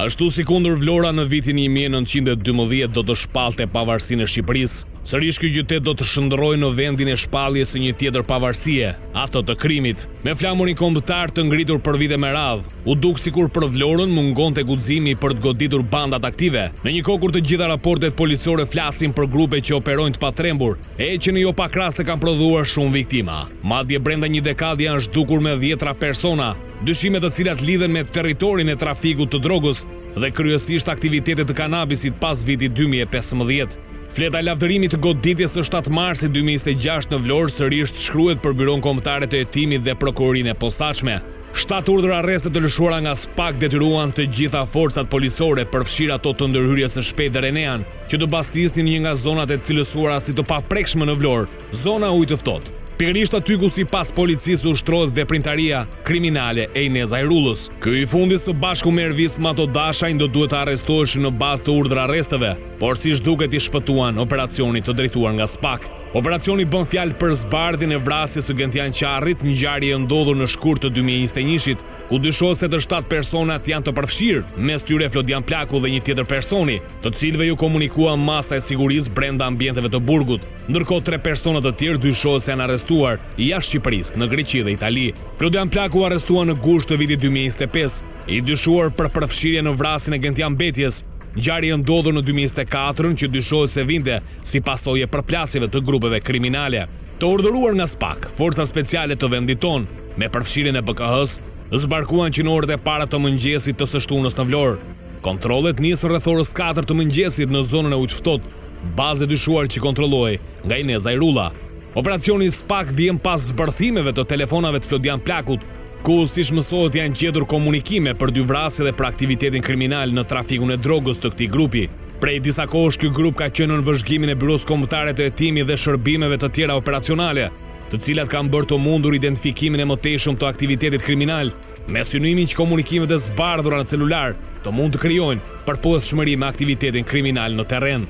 Ashtu si kundër Vlora në vitin 1912 do të shpalte pavarësinë e Shqipërisë, sërish ky qytet do të shndërrojë në vendin e shpalljes së një tjetër pavarësie, ato të krimit. Me flamurin kombëtar të ngritur për vite me radhë, u duk sikur për Vlorën mungonte guximi për të goditur bandat aktive. Në një kohë kur të gjitha raportet policore flasin për grupe që operojnë të patrembur, e që në jo pak raste kanë prodhuar shumë viktima. Madje brenda një dekade janë zhdukur me 10 persona, dyshime të cilat lidhen me territorin e trafikut të drogës dhe kryesisht aktivitetet të kanabisit pas vitit 2015. Fleta e lavdërimit të goditjes së 7 marsit 2026 në Vlorë sërish shkruhet për Byron Kombëtare të Hetimit dhe Prokurorinë e Posaçme. 7 urdhra arreste të lëshuara nga SPAK detyruan të gjitha forcat policore, përfshirë ato të ndërhyrjes së shpejtë dhe Renean, që të bastisnin një nga zonat e cilësuara si të paprekshme në Vlorë, zona ujë të ftohtë. Pikërisht aty ku sipas policisë ushtrohet veprimtaria kriminale e Inez Ajrullës. Ky i fundit së bashku me Ervis Mato Dashaj do duhet të arrestoheshin në bazë të urdhra arresteve, por siç duket i shpëtuan operacionit të drejtuar nga SPAK. Operacioni bën fjalë për zbardhjen e vrasjes së Gentian Qarrit, ngjarje e ndodhur në shkurt të 2021-shit, ku dyshohet se të 7 personat janë të përfshirë, mes tyre Flodian Plaku dhe një tjetër personi, të cilëve ju komunikua masa e sigurisë brenda ambienteve të burgut. Ndërkohë 3 persona të tjerë dyshohet se janë arrestuar jashtë Shqipërisë, në Greqi dhe Itali. Flodian Plaku arrestuar në gusht të vitit 2025, i dyshuar për përfshirje në vrasjen e Gentian Betjes. Ngjarje ndodhur në 2024 që dyshohet se vinte si pasojë e përplasjeve të grupeve kriminale. Të urdhëruar nga SPAK, forca speciale të vendit ton, me përfshirjen e BKH-s, zbarkuan që në orët e para të mëngjesit të së shtunës në Vlorë. Kontrollet nisën rreth orës 4 të mëngjesit në zonën e ujit ftohtë, bazë dyshuar që kontrollohej nga Inez Ajrulla. Operacioni SPAK vjen pas zbërthimeve të telefonave të Flodian Plakut, ku siç mësohet janë gjetur komunikime për 2 vrasje dhe për aktivitetin kriminal në trafikun e drogës të këtij grupi. Prej disa kohësh ky grup ka qenë në vëzhgimin e Byros Kombëtare të Hetimit dhe shërbimeve të tjera operacionale, të cilat kanë bërë të mundur identifikimin e mëtejshëm të aktivitetit kriminal, me synimin që komunikimet e zbardhura në celular të mund të krijojnë përputhshmëri me aktivitetin kriminal në terren.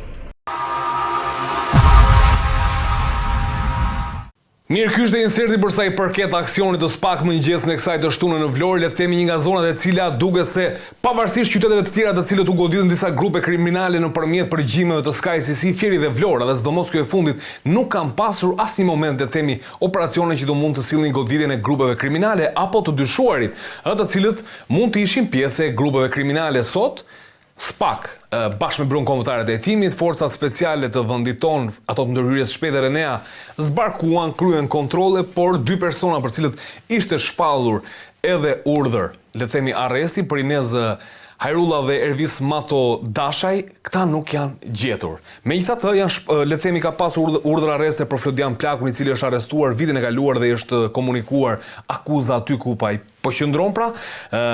Mirë, ky është inserti për sa i përket aksionit të SPAK mëngjesën e kësaj të shtunë në Vlorë, le të themi një nga zonat e cila duket se pavarësisht qyteteve të tjera të cilët u goditën disa grupe kriminale nëpërmjet përgjimeve të SKAI si Fieri dhe Vlora, dhe sidomos ky e fundit, nuk kanë pasur asnjë moment le të themi operacione që do mund të sillnin goditjen e grupeve kriminale apo të dyshuarit, ata të cilët mund të ishin pjesë e grupeve kriminale. Sot SPAK, bashkë me Byron Kombëtare të Hetimit, forcat speciale të vendit ton, ato të ndërhyrjes shpejtë Renea, zbarkuan, kryen kontrolle, por 2 persona për cilët ishte shpallur edhe urdhër, le të themi arresti për Inez Ajrulla dhe Ervis Mato Dashaj, këta nuk janë gjetur. Megjithatë, le të themi ka pasur urdhër arreste për Flodian Plakun, i cili është arrestuar vitin e kaluar dhe është komunikuar akuza aty ku po qëndron pra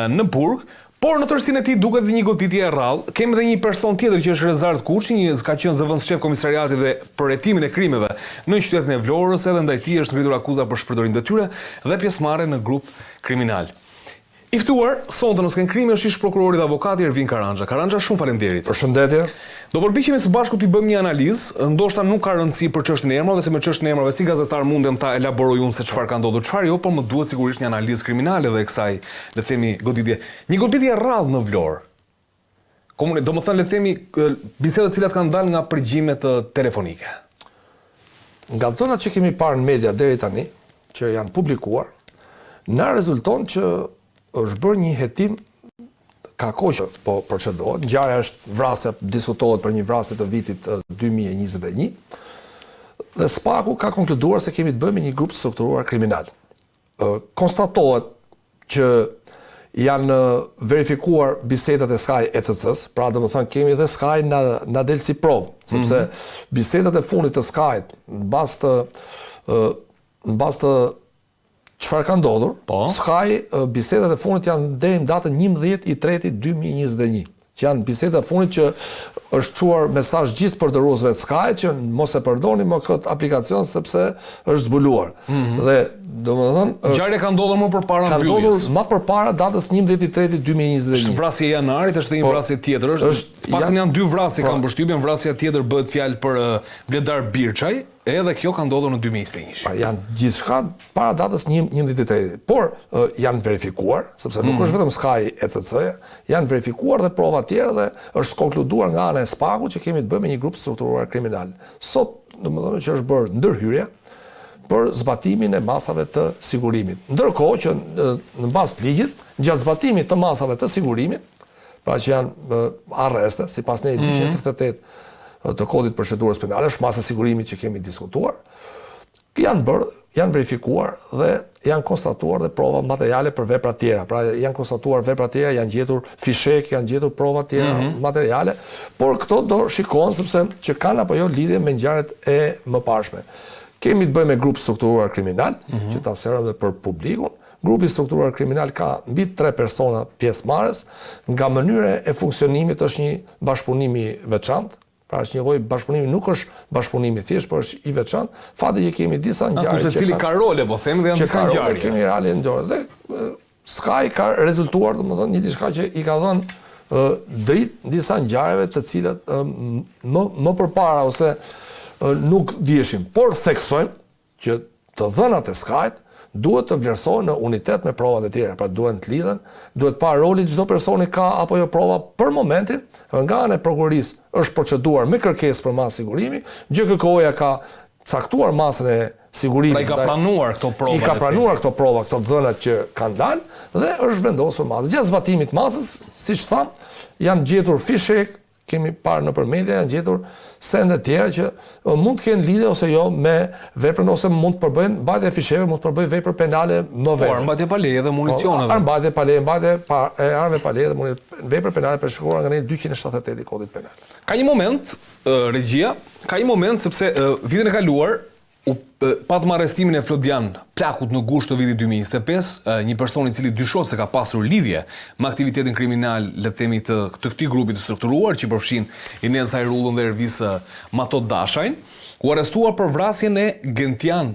në burg. Por në tërësinë e tij duket një goditje e rrallë. Kemi edhe një person tjetër që është Rezard Kuçi, ka qenë zëvendës shef komisariatit dhe për hetimin e krimeve në qytetin e Vlorës, edhe ndaj tij është ngritur akuza për shpërdorim detyre dhe pjesëmarrje në grup kriminal. I ftuar sonte në skenë krimi është ish prokurori dhe avokati Ervin Karanja. Karanja, shumë faleminderit. Përshëndetje. Do përpiqemi së bashku të bëjmë një analizë, ndoshta nuk ka rëndësi për çështjen e emrave, se me çështjen e emrave si gazetar mundem ta elaboroj unë se çfarë ka ndodhur, çfarë jo, por më duhet sigurisht një analizë kriminale dhe kësaj, le të themi, goditje. Një goditje e rrallë në Vlorë. Domethënë, le të themi, bisedat të cilat kanë dalë nga përgjigjet telefonike. Nga zonat që kemi parë në media deri tani, që janë publikuar, na rezulton që është bërë një hetim, ka kohë që po procedohet. Ngjarja është vrasje, diskutohet për një vrasje të vitit 2021, dhe SPAK-u ka konkluduar se kemi të bëjmë me një grup strukturuar kriminal. Konstatohet që janë verifikuar bisedat e SKAI ECC-s, pra domethënë kemi edhe SKAI na del si provë, sepse bisedat e fundit të SKAI-t në bazë të çfarë ka ndodhur, SKAI bisedat e fundit janë deri në datën 11/3/2021, që janë bisedat e fundit që është çuar mesazh gjithë përdorësve të SKAI që mos e përdorni më këtë aplikacion sepse është zbuluar. Dhe Domethënë, ngjarja ka ndodhur më përpara ka mbylljes. ndodhur më përpara datës 11/3/2021. Është vrasje e janarit, është një vrasje tjetër, është paktën janë dy vrasje kanë përshtypjen, vrasja tjetër bëhet fjalë për Bledar Birçaj, edhe kjo ka ndodhur në 2021. Janë gjithçka para datës 11/3. Por janë verifikuar, sepse nuk është vetëm Sky ECC, janë verifikuar dhe prova tjera dhe është konkluduar nga ana e SPAK-ut që kemi të bëjmë me një grup strukturuar kriminal. Sot, domethënë që është bërë ndërhyrje për zbatimin e masave të sigurimit. Ndërkohë që në bazë të ligjit, gjatë zbatimit të masave të sigurimit, pra që janë arreste, sipas ne 238 të kodit procedurës penale, është masa sigurimit që kemi diskutuar, janë verifikuar dhe janë konstatuar dhe prova materiale për vepra tjera. Pra janë konstatuar vepra tjera, janë gjetur fishek, janë gjetur prova tjera materiale, por këto do shikohen sepse që kanë apo jo lidhje me ngjarjet e mëparshme. Kemi të bëjmë me grup strukturuar kriminal, që ta serojmë dhe për publikun. Grupi strukturuar kriminal ka mbi 3 persona pjesëmarrës, nga mënyra e funksionimit është një bashkëpunimi veçantë. Pra është një lloj bashkëpunimi, nuk është bashkëpunimi thjesht, por është i veçantë. Fati që kemi disa ngjarje. Se cili ka role, po them, dhe janë disa ngjarje. Kemi reale ndorë. Dhe Sky ka rezultuar, domethënë, një diçka që i ka dhënë dritë disa ngjarjeve të cilat më përpara ose nuk dieshim. Por theksojmë që të dhënat e Skyt duhet të vlerësohen në unitet me provat e tjera, pra duhet të lidhen, duhet pa roli çdo personi ka apo jo prova për momentin, nga ana e prokurorisë është proceduar me kërkesë për masë sigurimi, GKK-ja ka caktuar masën e sigurimit. Pra i ka pranuar këto prova. I ka pranuar këto prova, këto dhënat që kanë dalë dhe është vendosur masë. Gjatë zbatimit masës, siç tham, janë gjetur fishek, kemi parë nëpër media, janë gjetur sende tjera që mund të kenë lidhje ose jo me veprën, ose mund të përbëjnë mbajtje e fisheve, mund të përbëjnë vepër penale më vetë. Po, mbajtje pa leje dhe municioneve. Mbajtje pa leje, mbajtje e armëve pa leje dhe vepër penale përshkruar nga 278 i kodit penal. Ka një moment, regjia, ka një moment sepse vitin e kaluar patëm arrestimin e Flodian Plakut në gusht të vitit 2025, një person i cili dyshohet se ka pasur lidhje me aktivitetin kriminal, le të themi të këtij grupi të strukturuar, që përfshin Inez Hajrullën dhe Ervis Matot Dashajn, u arrestuar për vrasjen e Gentian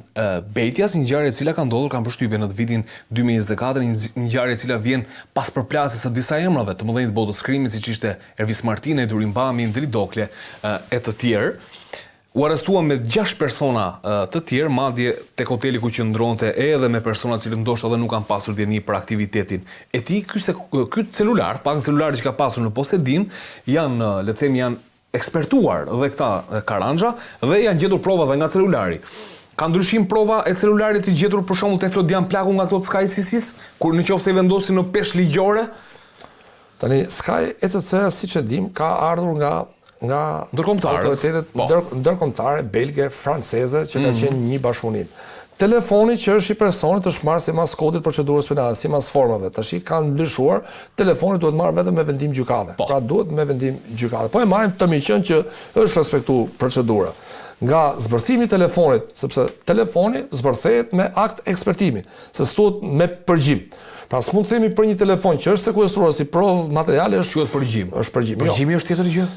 Betjas, një ngjarje e cila ka ndodhur, kanë përshtypje në vitin 2024, një ngjarje e cila vjen pas përplasjes së disa emrave të mëdhenj të botës krimit, siç ishte Ervis Martina, Edurim Bami, Indri Dokle e të tjerë. U arrestuan me 6 persona të tjerë, madje tek hoteli ku qëndronte edhe me persona të cilët ndoshta edhe nuk kanë pasur dieni për aktivitetin e tij. Ky celular, pak celularet që ka pasur në posedim, janë, le të themi, janë ekspertuar dhe këta karanxha dhe janë gjetur prova dhe nga celulari. Ka ndryshim prova e celularit të gjetur për shembull te Flodian Plaku nga këto të Sky CC-s, kur nëse i vendosin në peshë ligjore? Tani Sky ECC, siç e dim, ka ardhur nga autoritetet ndërkombëtare belge, franceze, që ka qenë një bashkëpunim. Telefoni që është i personit është marrë sipas kodit procedurës penale, sipas formave. Tash kanë ndryshuar, telefoni duhet marrë vetëm me vendim gjykate. Pra duhet me vendim gjykate. Po e marrim të miqën që është respektuar procedura. Nga zbërthimi i telefonit, sepse telefoni zbërthehet me akt ekspertimi, se thuhet me përgjim. Pra s'mund të themi për një telefon që është sekuestruar si provë materiale është përgjim. Është përgjim. Përgjimi është tjetër gjë.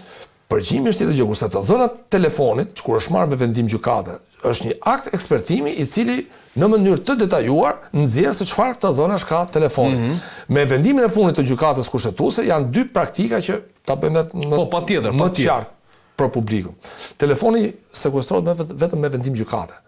Përgjimi është tjetër gjë, kurse të dhënat telefonit, kur është marrë me vendim gjykate, është një akt ekspertimi i cili në mënyrë të detajuar nxjerr se çfarë të dhënash ka telefoni. Me vendimin e fundit të gjykatës kushtetuese janë 2 praktika që ta bëjmë më të qartë për publikun. Telefoni sekuestrohet vetëm me vendim gjykate.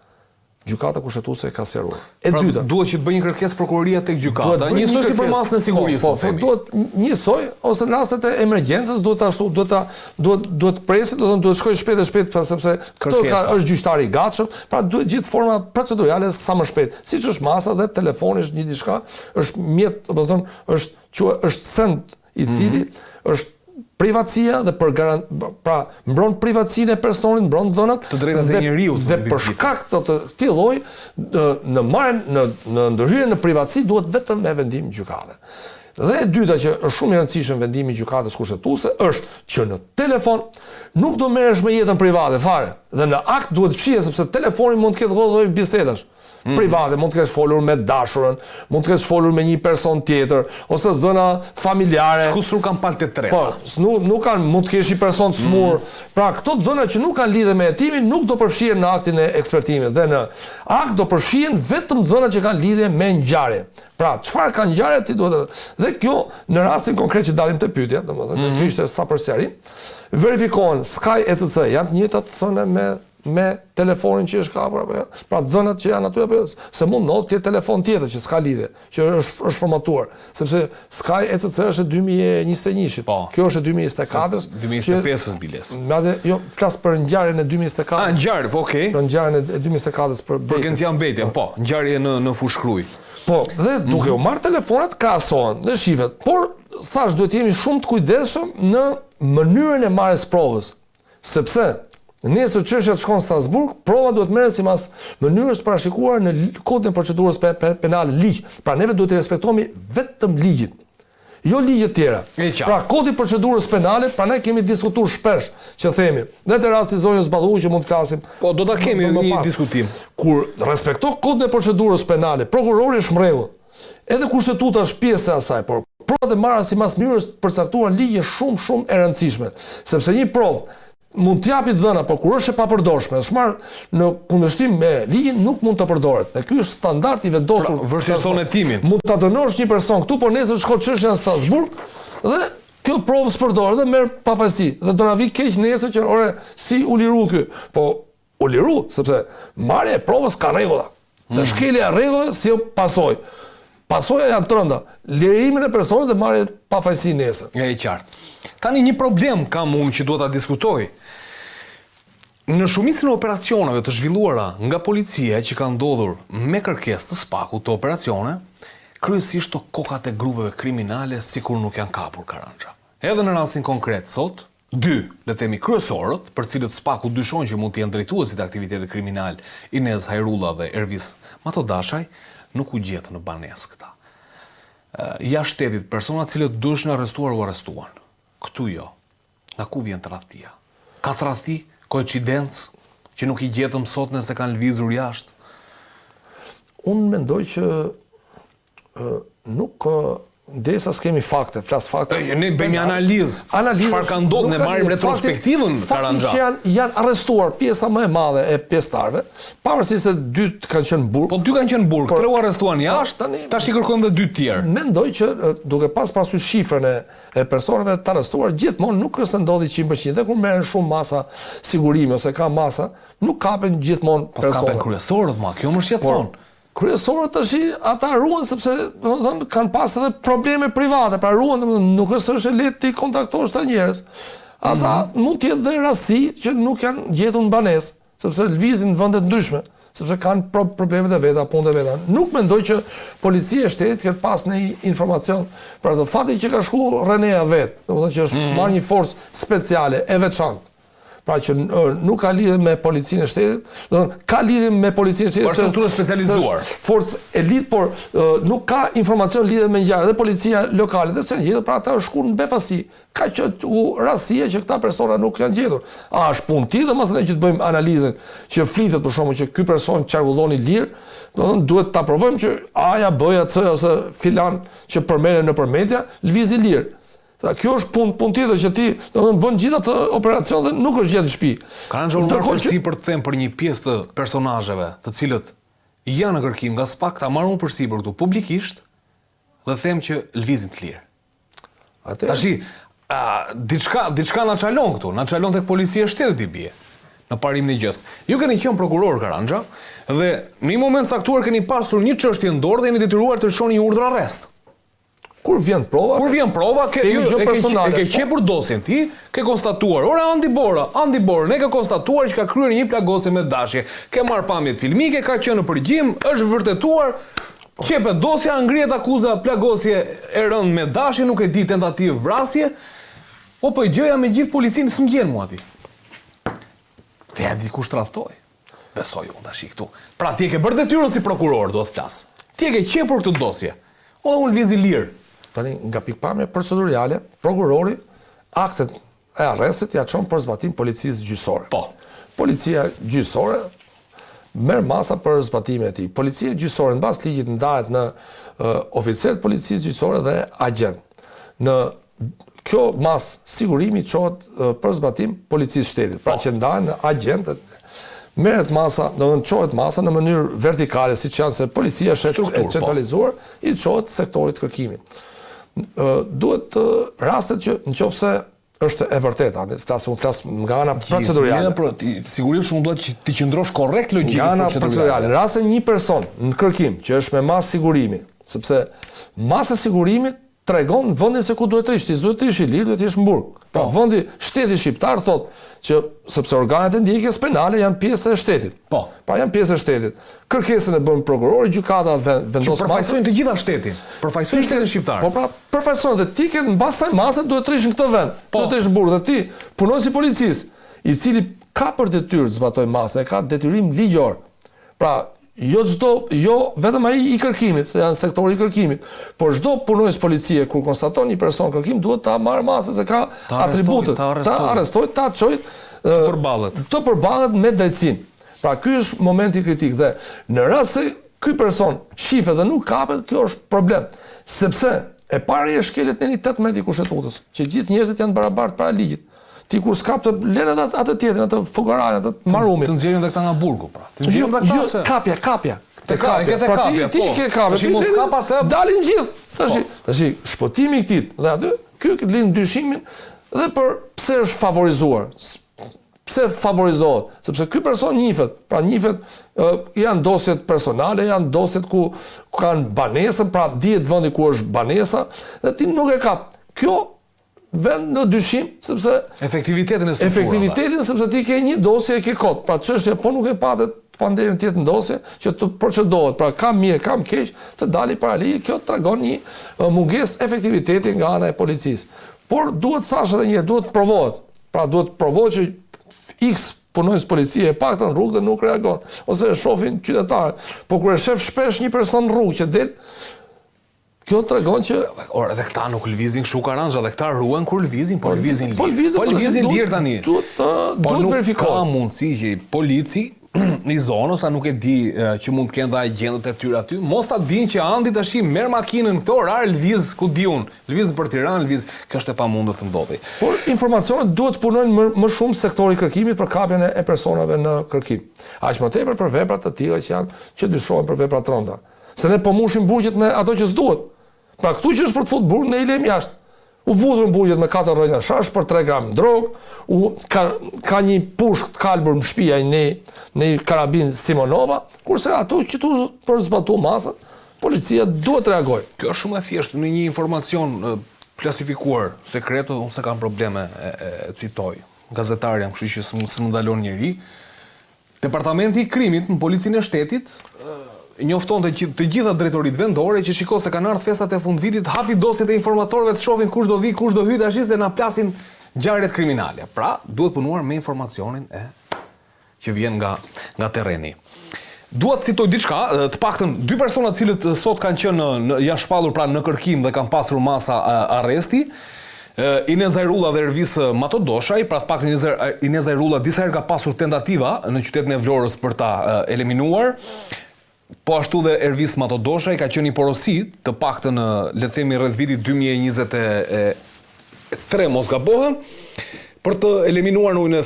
Gjykata kushtetuese e ka sqaruar. E dyta, duhet që të bëjë një kërkesë prokuroria tek gjykata, njësoj si për masën e sigurisë. Po, duhet njësoj, ose në rastet e emergjencës duhet ashtu, duhet presit, duhet shkojë shpejt sepse këto është gjyqtari i gatshëm, pra duhet gjithë forma procedurale sa më shpejt. Siç është masa dhe telefoni është një diçka, është mjet, domethënë është send i cili është privatësia dhe pra mbron privatësinë e personit, mbron dhënat të drejtat e njeriu dhe për shkak të këtij lloji në ndërhyrje në privatësi duhet vetëm me vendim gjykate. Dhe e dyta që është shumë i rëndësishëm vendimi i gjykatës kushtetuese është që në telefon nuk do merresh me jetën private fare Dhe në akt duhet fshije sepse telefoni mund të ketë lloj bisedash private, mund të kesh folur me dashurën, mund të kesh folur me një person tjetër, ose dhëna familjare. Shkusur kanë palë të tre. Po, nuk kanë, mund të kesh një person të smur. Pra, këto dhëna që nuk kanë lidhje me hetimin, nuk do përfshihen në aktin e ekspertimit. Dhe në akt do përfshihen vetëm dhëna që kanë lidhje me ngjarje. Pra, çfarë ka ngjarje ti duhet. Dhe kjo në rastin konkret që dalim te pyetja, domethënë se kjo ishte sa për sqarim, verifikohen Sky ECC janë të njëjtat thonë me telefonin që është kapur apo jo. Pra dhënat që janë aty apo jo, se mund të jetë telefon tjetër që s'ka lidhje, që është formatuar, sepse Sky ECC është e 2021-shit. Po. Kjo është e 2024-s. 2025-s biles. Madje jo, flas për ngjarjen e 2024-s. Ah, ngjarje, po okay. Për ngjarjen e 2024-s për Për Gentian Betjen, po, ngjarje në Fushkruj. Po, dhe duke u marrë telefonat krahasohen në shifet, por thash duhet jemi shumë të kujdesshëm në mënyrën e marrjes provës, sepse nesër çështja të shkon në Strasburg, prova duhet merret sipas mënyrës të parashikuar në kodin e procedurës penale ligj. Pra neve duhet të respektojmë vetëm ligjin. Jo ligje tjera. Pra kodi i procedurës penale, prandaj kemi diskutuar shpesh që themi, në të rasti zonjës Ballu që mund të flasim. Po do ta kemi një diskutim. Kur respekto kodin e procedurës penale, prokurori është në rregull. Edhe kushtetuta është pjesë e asaj, por provat e marra sipas mënyrës të përcaktuar ligje shumë e rëndësishme, sepse një provë mund të japi dhëna, por kur është e papërdorshme, është marrë në kundërshtim me ligjin, nuk mund të përdoret. Dhe ky është standard i vendosur. Pra, vërtetëson hetimin. Mund ta dënosh një person këtu, por nesër shkon çështja në Strasburg dhe kjo provë s'përdoret dhe merr pafajsi. Dhe do na vi keq nesër që ore si u liru ky. Po u liru sepse marrja e provës ka rregulla. Dhe shkelja e rregullave si pasojë. Pasoja janë të rënda, lirimin e personit dhe marrje pafajsi nesër. E qartë. Tani një problem kam unë që duhet ta diskutoj. Në shumicën e operacioneve të zhvilluara nga policia që kanë ndodhur me kërkesë të SPAK-ut të operacione, kryesisht të kokat e grupeve kriminale sikur nuk janë kapur Karanxha. Edhe në rastin konkret sot, dy, le të themi kryesorët, për cilët SPAK-u dyshon që mund të jenë drejtuesit e aktivitetit kriminal, Inez Hajrulla dhe Ervis Matodashaj, nuk u gjetën në banesë këta. Jashtë shtetit, persona të cilët dushin arrestuar u arrestuan. Këtu jo. Nga ku vjen tradhtia? Ka tradhti, koincidencë që nuk i gjetëm sot nëse kanë lëvizur jashtë? Unë mendoj që nuk derisa s'kemi fakte, flas fakte. Ne bëjmë analizë. Çfarë ka ndodhur, ne marrim retrospektivën Karanxha. Janë arrestuar pjesa më e madhe e pjesëtarëve, pavarësisht se dy kanë qenë burg. Po dy kanë qenë burg, tre u arrestuan jashtë. Tash i kërkojmë edhe dy të tjerë. Mendoj që duke pas parasysh shifrën e personave të arrestuar, gjithmonë nuk është se ndodhi 100%. Dhe kur merren shumë masa sigurimi ose ka masa, nuk kapen gjithmonë persona. Po kapen kryesorët, kjo më shqetëson. Kryesorët tash ata ruan sepse domethënë kanë pas edhe probleme private, pra ruan domethënë nuk është lehtë ti kontaktosh ta njerëz. Ata mund të jetë dhe rasti që nuk janë gjetur në banesë, sepse lvizin në vende të ndryshme, sepse kanë problemet e veta, punët e veta. Nuk mendoj që policia e shtetit ketë pas në informacion për ato. Fati që ka shkuar Renea vet, domethënë që është marrë një forcë speciale e veçantë. Pra që nuk ka lidhje me policinë e shtetit, ka lidhje me policinë e shtetit. Por strukturë specializuar. Forcë elit, por nuk ka informacion lidhje me ngjarje. Dhe policia lokale dhe se gjetur, pra ata shkuan në befasi. Ka që rastie që këta persona nuk janë gjetur. A është punë tjetër, domethënë që të bëjmë analizën që flitet për shkakun që ky person qarkulloni lirë, domethënë duhet ta provojmë që A-ja, B-ja, C ose filan që përmenden nëpër media, lvizi lirë. Kjo është punë tjetër që ti bën gjithë ato operacione dhe nuk është gjetur në shtëpi. Karanxha unë përsi për të them për një pjesë të personazheve, të cilët janë në kërkim nga SPAK, ta marrë përsipër këtu publikisht dhe them që lvizin të lirë. Tashi, diçka na çalon këtu, na çalon tek policia e shtetit i bie. Në parimin e gjës. Ju keni qenë prokuror Karanxha dhe në një moment caktuar keni pasur një çështje në dorë dhe jeni detyruar të lëshoni një urdhër arrest. Kur vjen prova, e ke qepur dosjen ti, ke konstatuar, ora Andi Bora, ne ka konstatuar që ka kryer një plagosje me dashje, ke marrë pamjet filmike, ka qenë në përgjim, është vërtetuar, qepet dosja, ngrihet akuza plagosje e rënd me dashje, nuk e di tentativë vrasje, po i gjëja me gjithë policinë s'm gjen mua ti. Te ja dikush tradhtoi. Besoj unë tash këtu. Pra ti e ke bërë detyrën si prokuror, do të flas. Ti e ke qepur këtë dosje. Unë lvizi lirë. Tani nga pikpamja procedurale, prokurori aktet e arrestit ja çon për zbatim policisë gjyqësore. Po. Policia gjyqësore merr masa për zbatimin e tij. Policia gjyqësore mbas ligjit ndahet në oficer të policisë gjyqësore dhe agent. Në kjo mas sigurimi çohet për zbatim policisë shtetit. Pra që ndahen në agentët, merret masa, çohet masa në mënyrë vertikale, siç janë se policia është e centralizuar, i çohet sektorit kërkimit. Duhet rastet që nëse është e vërteta, unë flas nga ana procedurale. Sigurisht unë duhet të qëndrosh korrekt logjikës procedurale. Në rast se një person në kërkim që është me masë sigurimi, sepse masa sigurimit tregon vendin se ku duhet të rish, ti duhet të ish i lirë, duhet të jesh në burg. Pra vendi shteti shqiptar thotë që sepse organet e ndjekjes penale janë pjesë e shtetit. Po. Pra janë pjesë e shtetit. Kërkesën e bën prokurori, gjykata vendos masë. Përfaqësojnë të gjitha shtetin. Përfaqësojnë shtetin shqiptar. Po pra, përfaqësojnë dhe ti ke mbas kësaj mase duhet të rish në këtë vend. Duhet të ish në burg dhe ti punonjës i policisë, i cili ka për detyrë të zbatojë masën, ka detyrim ligjor. Pra, jo vetëm ai i kërkimit, se janë sektori i kërkimit, por çdo punonjës policie kur konstaton një person kërkim duhet ta marrë masën se ka atributet, ta arrestojë, ta çojë të përballet me drejtësinë. Pra ky është momenti kritik dhe në rast se ky person shifet dhe nuk kapet, kjo është problem, sepse e para është shkelet në 18 i Kushtetutës, që gjithë njerëzit janë barabartë para ligjit. Ti kur s'kap të lënë atë tjetrin, atë fugarajin, atë marrumit. Të nxjerrin edhe këta nga burgu, pra. Jo, kapja. Ti ke kapja. Ti mos kap atë. Dalin gjithë. Tash shpotimi i këtij dhe aty, ky lind dyshimin dhe për pse është favorizuar. Pse favorizohet? Sepse ky person njihet, pra njihet janë dosjet personale, janë dosjet ku kanë banesën, pra dihet vendi ku është banesa dhe ti nuk e kap. Kjo vend në dyshim, sepse efektivitetin e strukturave. Sepse ti ke një dosje e ke kot. Pra çështja po nuk e patet panderin tjetër në dosje që të procedohet. Pra kam mirë, kam keq, të dali para ligjit, kjo tregon një mungesë efektiviteti nga ana e policisë. Por duhet thash edhe një, duhet provohet. Pra duhet provohet që X punonjës policie e paktën në rrugë dhe nuk reagon, ose e shohin qytetarët. Po kur e shef shpesh një person në rrugë që del, kjo tregon që edhe këta nuk lëvizin kështu karanxha, dhe këta ruhen kur lëvizin, po lëvizin lirë. Po lëvizin lirë tani. Duhet verifikohet. Ka mundësi që polici në zonë sa nuk e di që mund të kenë dhe agjentët e tyre aty, mos ta dinë që andi tash merr makinën këto orar lëviz ku diun, lëviz për Tiranë, lëviz, kjo është e pamundur të ndodhi. Por informacionet duhet punojnë më shumë sektori kërkimit për kapjen e personave në kërkim. Aq më tepër për vepra të tilla që dyshohen për vepra të rënda. Se ne po mushim burgjet me ato që s'duhet. Pra këtu që është për të fut burg, ne i lejmë jashtë. U buzën burgjet me 4 rrënja shash për 3 gram drog, ka një pushk të kalbur në shtëpia në karabin Simonova, kurse ato që tu për zbatu masën, policia duhet të reagojë. Kjo është shumë e thjeshtë, në një informacion klasifikuar, sekret, unë se kam probleme e citoj. Gazetar jam, kështu që s'më ndalon njëri. Departamenti i krimit në policinë e shtetit njofton të gjitha drejtoritë vendore që shiko se kanë ardhur festat e fundvitit, hapi dosjet e informatorëve të shohin kush do vi, kush do hyj tash se na plasin ngjarjet kriminale. Pra, duhet punuar me informacionin që vjen nga terreni. Dua të citoj diçka, të paktën 2 persona të cilët sot kanë qenë janë shpallur pra në kërkim dhe kanë pasur masa arresti. Inez Ajrulla dhe Ervis Matodoshaj, pra të paktën Inez Ajrulla disa herë ka pasur tentativa në qytetin e Vlorës për ta eliminuar. Po ashtu dhe Ervis Matodoshaj ka qenë një porosi, të paktën le të themi rreth vitit 2023 mos gabohem, për të eliminuar në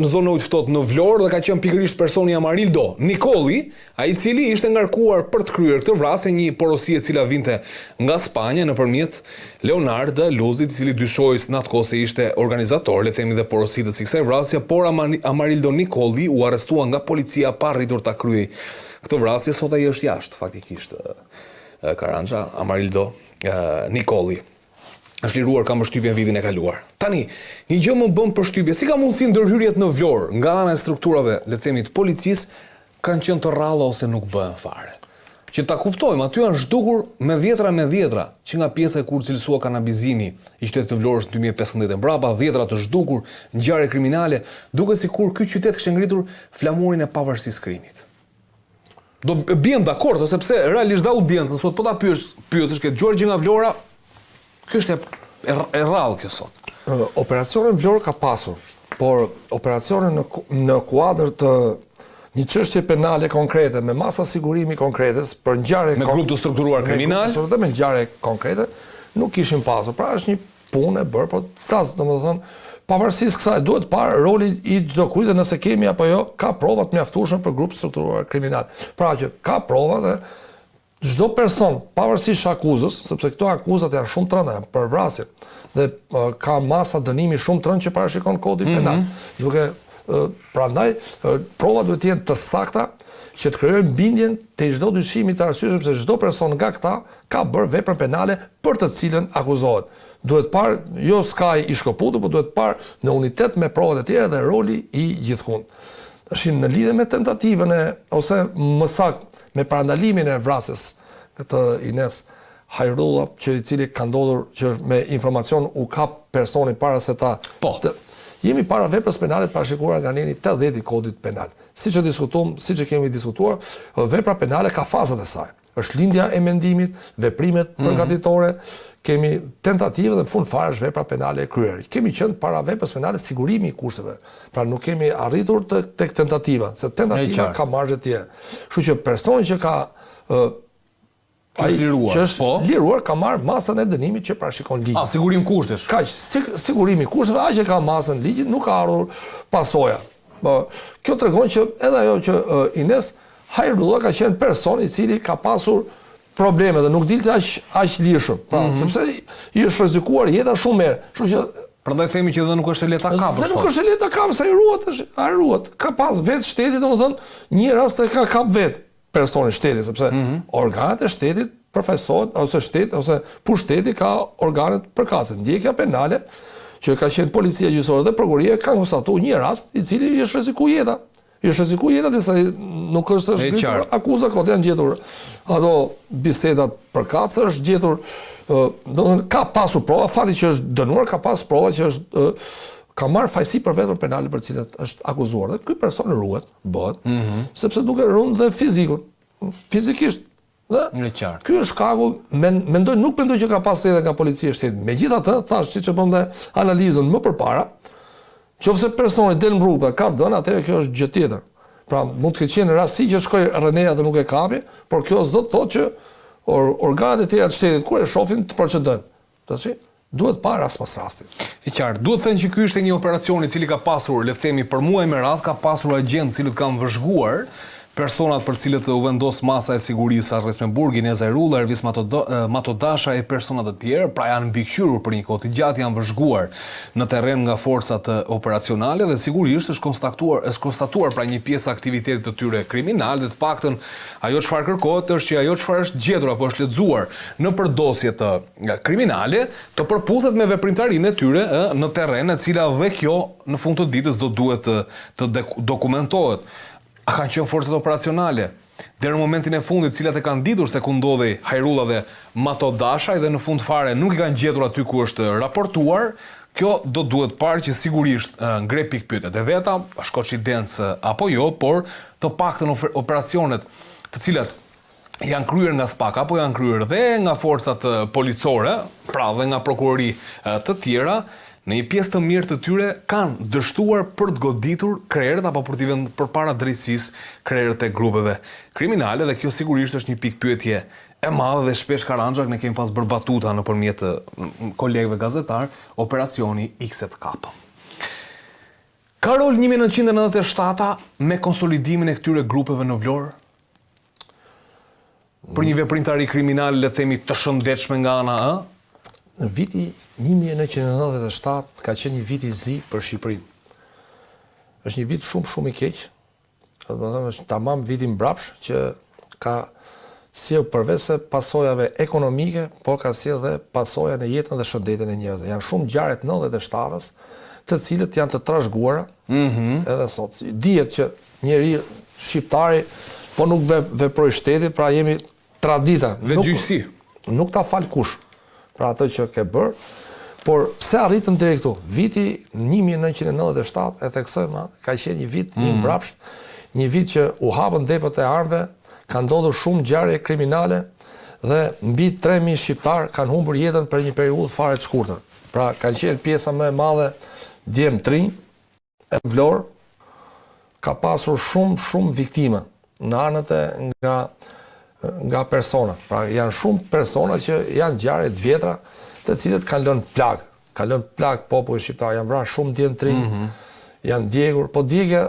zonën e ujit ftohtë në Vlorë dhe ka qenë pikërisht personi Amarildo Nikolli, ai i cili ishte ngarkuar për të kryer këtë vrasje, një porosi e cila vinte nga Spanja nëpërmjet Leonard Luzit, i cili dyshohet në atë kohë se ishte organizator, le të themi dhe porositës së kësaj vrasje, por Amarildo Nikolli u arrestua nga policia pa arritur ta kryej këtë vrasje. Sot ai është jashtë faktikisht Karanxha, Amarildo Nikolli. Është liruar ka mbështypjen vitin e kaluar. Tani, një gjë më bën përshtypje, si ka mundësi ndërhyrjet në Vlorë nga ana e strukturave, le të themi të policisë, kanë qenë të rralla ose nuk bëhen fare. Që ta kuptojmë, aty janë zhdukur me dhjetra që nga pjesa e kur cilësua kanabizimi i qytetit të Vlorës në 2015 mbrapa, dhjetra të zhdukur, ngjarje kriminale, duke sikur ky qytet kishte ngritur flamurin e pavarësisë krimit. Do bien dakord, sepse realisht audiencën sot po ta pyesësh këtë Gjorgji nga Vlora, kjo është e rrallë kjo sot. Operacione në Vlorë ka pasur, por operacione në kuadër të një çështje penale konkrete, me masa sigurimi konkretes, për ngjarje me grup të strukturuar kriminal, me ngjarje konkrete, nuk kishin pasur. Pra është një punë e bërë, por flas, domethënë, pavarësisht kësaj, duhet parë roli i çdo kujt nëse kemi apo jo, ka prova të mjaftueshme për grup të strukturuar kriminal. Pra që ka prova dhe çdo person, pavarësisht akuzës, sepse këto akuzat janë shumë të rënda për vrasje dhe ka masa dënimi shumë të rëndë që parashikon kodi penal. Duke prandaj provat duhet të jenë të sakta që të krijojnë bindjen te çdo dyshimi të arsyeshëm se çdo person nga këta ka bërë veprën penale për të cilën akuzohet. Duhet parë jo skaj i shkëputur, por duhet parë në unitet me provat e tjera dhe roli i gjithkund. Tash në lidhje me tentativën ose më saktë me parandalimin e vrasjes këtë Ines Hajrulla, që i cili ka ndodhur që me informacion u kap personi para se ta... Jemi para veprës penale të parashikuar nga neni 80 i kodit penal. Siç e kemi diskutuar, vepra penale ka fazat e saj. Është lindja e mendimit, veprimet përgatitore, kemi tentativë dhe në fund fare është vepra penale e kryer. Kemi qenë para veprës penale sigurimi i kushteve. Pra nuk kemi arritur tek tentativa, se tentativa ka margje të tjera. Kështu që personi që ka liruar ka marrë masën e dënimit që parashikon ligji. Sigurim kushtesh. Kaq, sigurimi kushteve, aq që ka masën ligjit, nuk ka ardhur pasoja. Kjo tregon që edhe ajo që Ines Hajrulla ka qenë person i cili ka pasur probleme dhe nuk dilte aq lirshëm. Pra, sepse i është rrezikuar jeta shumë herë. Kështu që prandaj themi që edhe nuk është e lehta kapur. Nuk është e lehta kapur, sa ai ruhet. Ka pas vetë shteti, domethënë, një rast e ka kap vetë personi shteti, sepse organet e shtetit përfaqësohet ose pushteti ka organet përkatëse. Ndjekja penale që ka qenë policia gjyqësore dhe prokuroria kanë konstatuar një rast i cili i është rrezikuar jeta. I është rrezikuar jeta disa nuk është zbritur akuza, kot janë gjetur ato bisedat përkatëse, është gjetur, domethënë ka pasur prova, fati që është dënuar ka pasur prova që është ka marrë fajsi për veprën penale për cilët është akuzuar. Dhe ky person ruhet, bëhet, sepse duke rënë dhe fizikisht. Dhe ky është shkaku, nuk mendoj që ka pasur edhe nga policia e shtetit. Megjithatë, thash siç e bëm dhe analizën më përpara, qofse personi del mbrapa ka dhënë, atëherë kjo është gjë tjetër. Pra mund të ketë qenë rasti që shkoi rëneja dhe nuk e kapi, por kjo s'do të thotë që organet e tjera të shtetit kur e shohin të procedojnë. Tash duhet parë rast pas rastit. E qartë, duhet thënë që ky ishte një operacion i cili ka pasur, le të themi, për muaj me radhë, ka pasur agjentë cilët kanë vëzhguar personat për cilët u vendos masa e sigurisë rreth me burgin Ines Hajrulla, Ervis Matodasha e personat të tjerë, pra janë mbikëqyrur për një kohë të gjatë, janë vëzhguar në terren nga forcat operacionale dhe sigurisht është konstatuar pra një pjesë aktivitetit të tyre kriminal dhe të paktën ajo çfarë kërkohet është që ajo çfarë është gjetur apo është lexuar në përdosje të kriminale të përputhet me veprimtarinë e tyre në terren, e cila dhe kjo në fund të ditës do duhet të dokumentohet. A kanë qenë forcat operacionale deri në momentin e fundit, cilat e kanë ditur se ku ndodhi Hajrulla dhe Matodasha dhe në fund fare nuk i kanë gjetur aty ku është raportuar, kjo do duhet parë që sigurisht ngre pikpyetjet e veta, është koincidencë apo jo, por të paktën operacionet të cilat janë kryer nga SPAK apo janë kryer dhe nga forcat policore, pra dhe nga prokurori të tjera, në një pjesë të mirë të tyre kanë dështuar për të goditur krerët apo për t'i vënë përpara drejtësisë krerët e grupeve kriminale dhe kjo sigurisht është një pikpyetje e madhe dhe shpesh Karanxha ne kemi pas bërë batuta nëpërmjet kolegëve gazetar, operacioni XZK. Ka rol 1997 me konsolidimin e këtyre grupeve në Vlorë? Për një veprimtari kriminal, le të themi, të shëndetshme nga ana ë? Në viti 1997 ka qenë një vit i zi për Shqipërinë. Është një vit shumë i keq. Është tamam viti mbrapsh që ka sjell përveç se pasojave ekonomike, por ka sjell dhe pasoja në jetën dhe shëndetin e njerëzve. Janë shumë ngjarje të 97-s, të cilët janë të trashëguara. Edhe sot dihet që njeri shqiptari po nuk veproi shteti, pra jemi tradita. Vetgjyqësi. Nuk ta fal kush. Pra atë që ke bërë, por pse arritëm deri këtu? Viti 1997 e theksojmë, ka qenë një vit i mbrapsht, një vit që u hapën depët e armëve, ka ndodhur shumë ngjarje kriminale dhe mbi 3000 shqiptar kanë humbur jetën për një periudhë fare të shkurtër. Pra kanë qenë pjesa më e madhe djem Trinj, e Vlorë, ka pasur shumë viktima në anët nga persona. Pra janë shumë persona që janë ngjarje të vjetra, të cilët kanë lënë plag popullit shqiptar, janë vrarë shumë djem Trinj, janë djegur, po djegja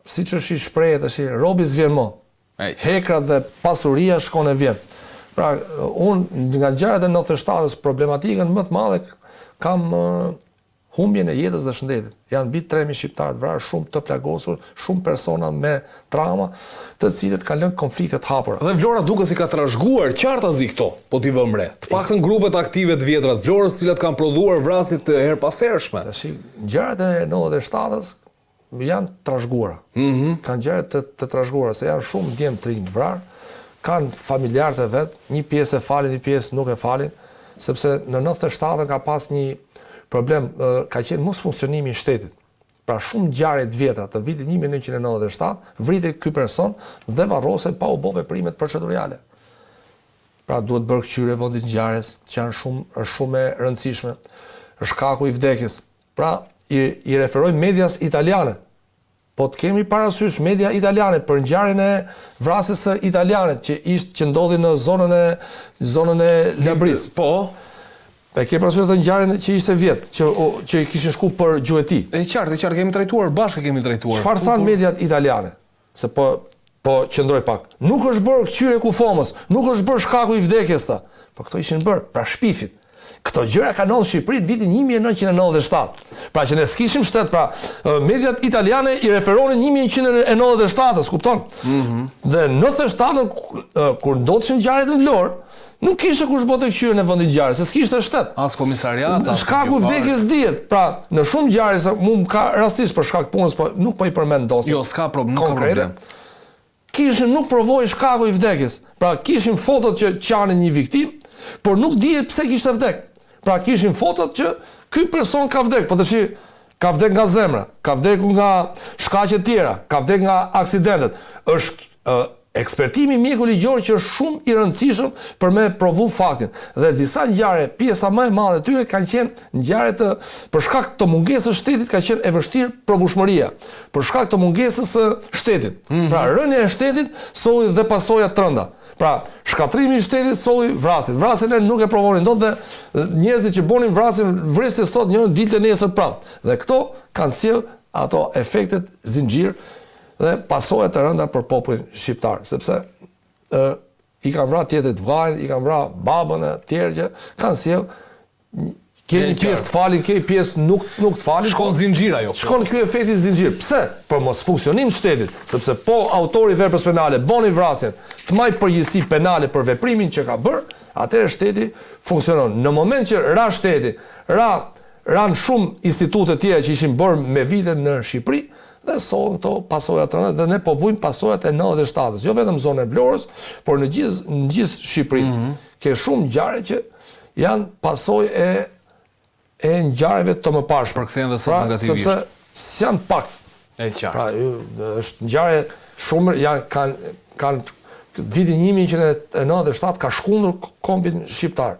siç është i shprehjet tash, robi s'vjen më. Hekrat dhe pasuria shkon e vjen. Pra, unë nga ngjarjet e 97-s problematikën më të madhe kam humbjen e jetës dhe shëndetit. Janë mbi 3000 shqiptarë të vrarë, shumë të plagosur, shumë persona me trauma, të cilët kanë lënë konflikte të hapura. Dhe Vlora duket si ka trashëguar qartazi këto, po t'i vëmë re. Të paktën grupet aktive të vjetra të Vlorës, të cilat kanë prodhuar vrasje të herpasershme. Tash, ngjarjet e 97-s janë trashëguara. Kanë ngjarje të trashëguara, se janë shumë djem Trinj të vrarë, kanë familjarët e vet, një pjesë e falin, një pjesë nuk e falin, sepse në 97 ka pas një problem, ka qenë mos funksionimi i shtetit. Pra shumë ngjarje të vjetra të vitit 1997, vritej ky person dhe varrose pa u bë veprimet procedurale. Pra duhet bërë kqyrje vendit ngjarjes, që janë shumë e rëndësishme. Shkaku i vdekjes. Pra i referojmë medias italiane. Po të kemi parasysh media italiane për ngjarjen e vrasjes së italiane që ndodhi në zonën e Labris. Po. E ke parasysh të ngjarjen që ishte vjet, që i kishin shku për gjueti. E qartë, kemi trajtuar, bashkë kemi trajtuar. Çfarë thanë mediat italiane? Se po qëndroj pak. Nuk është bërë kqyrje kufomës, nuk është bërë shkaku i vdekjes ta. Po këto ishin bërë pra shpifit. Këto gjëra kanë ndodhur në Shqipëri në vitin 1997. Pra që ne s'kishim shtet, pra mediat italiane i referonin 1997-s, kupton? Dhe në 97-ën kur ndodhishin ngjarjet në Vlorë, nuk kishte kush bote kqyrje në vendin ngjarjes, se s'kishte shtet. As komisariat, as shkaku i vdekjes dihet. Pra në shumë ngjarje, mu ka rastisht për shkak të punës, po nuk po i përmend dosjen. Jo, s'ka problem, nuk ka problem. Kishin nuk provoi shkaku i vdekjes. Pra kishin fotot që qanin një viktim, por nuk dihet pse kishte vdek. Pra kishin fotot që ky person ka vdek, po tash ka vdek nga zemra, ka vdek nga shkaqe tjera, ka vdek nga aksidentet. Është ekspertimi mjeku ligjor që është shumë i rëndësishëm për me provu faktin. Dhe disa ngjarje, pjesa më e madhe tyre kanë qenë ngjarje për shkak të mungesës shtetit ka qenë e vështirë provueshmëria. Për shkak të mungesës së shtetit. Pra rënja e shtetit solli dhe pasoja të rënda. Pra shkatrimi i shtetit solli vrasjet. Vrasjen nuk e provonin dot dhe njerëzit që bonin vrasjen vresë sot njëri dilte nesër prap. Dhe këto kanë sjell ato efektet zinxhir dhe pasojat të rënda për popullin shqiptar, sepse i kanë vrarë tjetrit vllajën, i kanë vrarë babën e tjerë që kanë sjell kemi pjesë të falin, kemi pjesë nuk të falin. Shkon zinxhir ajo. Shkon ky efekti zinxhir. Pse? Për mos funksionim shtetit, sepse po autori veprës penale boni vrasjen, të marrë përgjegjësi penale për veprimin që ka bërë, atëherë shteti funksionon. Në moment që ra shteti, ran shumë institute tjera që ishin bërë me vite në Shqipëri, dhe solën këto pasojat të rënda, dhe ne po vujmë pasojat e 97-s, jo vetëm zonën e Vlorës, por në gjithë Shqipërinë. Ke shumë ngjarje që janë pasojë e ngjarjeve të mëparshme. Përkthehen dhe sot negativisht. Sepse s'janë pak. E qartë. Pra është ngjarje shumë kanë vitin 1997 ka shkundur kombin shqiptar.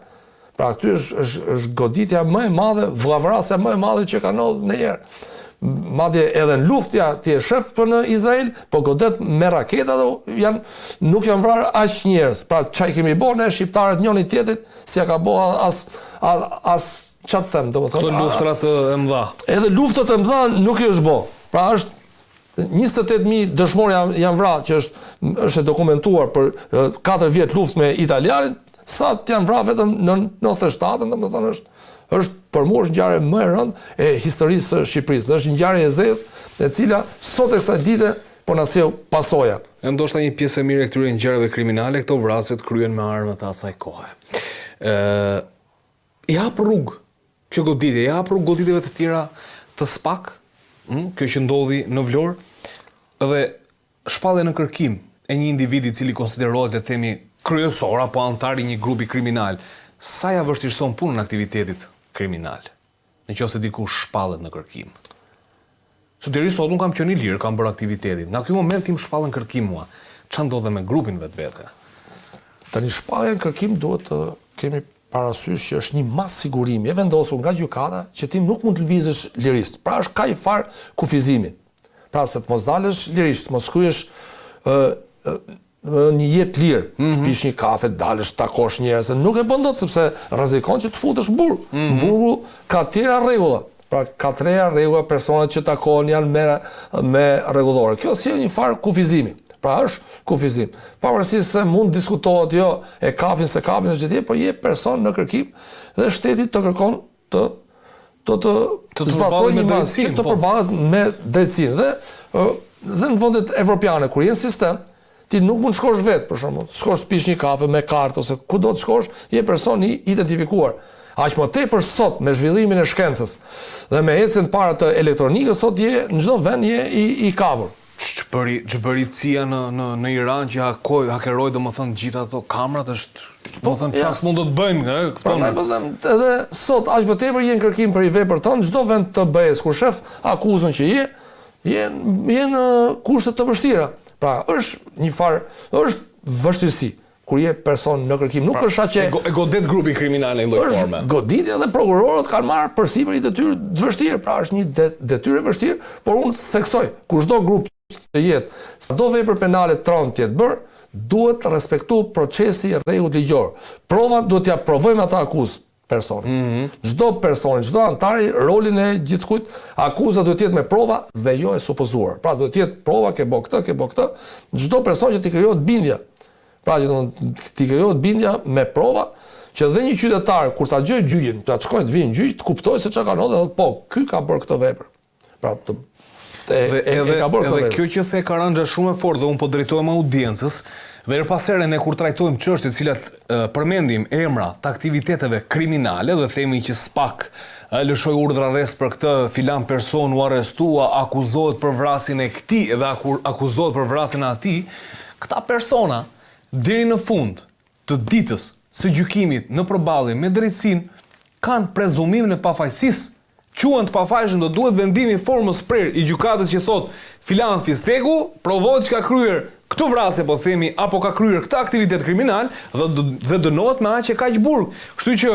Pra aty është goditja më e madhe, vllavrasja më e madhe që ka ndodhur ndonjëherë. Madje edhe në luftja ti e shef për në Izrael, po godet me raketa dhe nuk janë vrarë aq njerëz. Pra çaj kemi bërë ne shqiptarët njëri tjetrit, si ka bërë as çat them, domethënë. Këto luftrat e mëdha. Edhe luftat e mëdha nuk i është bë. Pra është 28.000 dëshmorë janë vrarë, që është dokumentuar për 4 vjet luftë me italianët, sa janë vrarë vetëm në 97, domethënë është për mua është ngjarje më e rëndë e historisë së Shqipërisë. Është ngjarje e zezë, e cila sot e kësaj dite po na sjell pasoja. Ndoshta një pjesë e mirë e këtyre ngjarjeve kriminale, këto vrasjet kryen me armët e asaj kohe. I hap rrugë kjo goditje, i hap rrugë goditjeve të tjera të SPAK, kjo që ndodhi në Vlorë, dhe shpallje në kërkim e një individi i cili konsiderohet, le të themi, kryesor apo antar i një grupi kriminal. Sa ja vështirëson punën aktivitetit kriminal, nëse dikush shpallet në kërkim. Deri sot unë kam qenë i lirë, kam bërë aktivitetin. Nga ky moment tim shpallën kërkim mua. Ç'a ndodhe me grupin vetvete? Tani shpallja në kërkim duhet të kemi parasysh që është një mas sigurimi e vendosur nga gjykata që ti nuk mund të lëvizësh lirisht. Pra është kaq far kufizimi. Pra se të mos dalësh lirisht, mos kryesh një jetë lirë, të pish një kafe, dalësh, takosh njerëz, nuk e bën dot sepse rrezikon që të futesh në burg. Burgu ka tëra rregulla. Pra ka tëra rregulla, personat që takohen janë me rregullore. Kjo si një far kufizimi. Pra është kufizim. Pavarësisht se mund diskutohet jo e kapin se kapin çdo gjë, por je person në kërkim dhe shteti të kërkon të zbatojë një drejtësi, të përballet me drejtësinë dhe në vendet evropiane kur je në sistem, ti nuk mund shkosh vetë, për shembull, shkosh të pish një kafe me kartë ose ku do të shkosh, je person i identifikuar. Aq më tepër sot me zhvillimin e shkencës dhe me ecjen para të elektronikës, sot je në çdo vend je i kapur. Çbëricia në Iran që hakeroi domethënë gjithë ato kamrat është domethënë çfarë mund të bëjnë këto. Edhe sot aq më tepër je në kërkim për i vepër tonë, çdo vend të BE-s kur shef akuzën që je në kushte të vështira. Pra është një farë, është vështirësi kur je person në kërkim, nuk është aq e godet grupi kriminal në lloj forme. Goditja dhe prokurorët kanë marrë përsipër një detyrë të vështirë, pra është një detyrë e vështirë, por unë theksoj, kur çdo grup të jetë, sado vepër penale tron të jetë bërë, duhet të respektu procesi i rregullt ligjor. Provat duhet t'ja provojmë ata akuzë personit. Çdo personi, çdo antari, rolin e gjithkujt, akuza duhet të jetë me prova dhe jo e supozuar. Pra duhet të jetë prova, ke bë këtë. Çdo person që t'i krijohet bindja. Pra t'i krijohet bindja me prova që dhe një qytetar kur ta gjej gjyqin, ta shkojnë të vinë gjyq, të kuptojë se çka ka ndodhur dhe po, ky ka bërë këtë vepër. Pra edhe kjo që the Karanja shumë e fortë dhe unë po drejtohem audiencës dhe her pas here ne kur trajtojmë çështje të cilat përmendim emra të aktiviteteve kriminale dhe themi që SPAK lëshoi urdhër arrest për këtë filan person u arrestua, akuzohet për vrasjen e këtij dhe akuzohet për vrasjen e atij, këta persona deri në fund të ditës së gjykimit në përballje me drejtësinë kanë prezumimin e pafajësisë. Quhen të pafajshëm do duhet vendimi formës prerë i gjykatës që thot filan Fistegu provohet që ka kryer këtë vrasje po themi apo ka kryer këtë aktivitet kriminal dhe dënohet me aq e kaq burg. Kështu që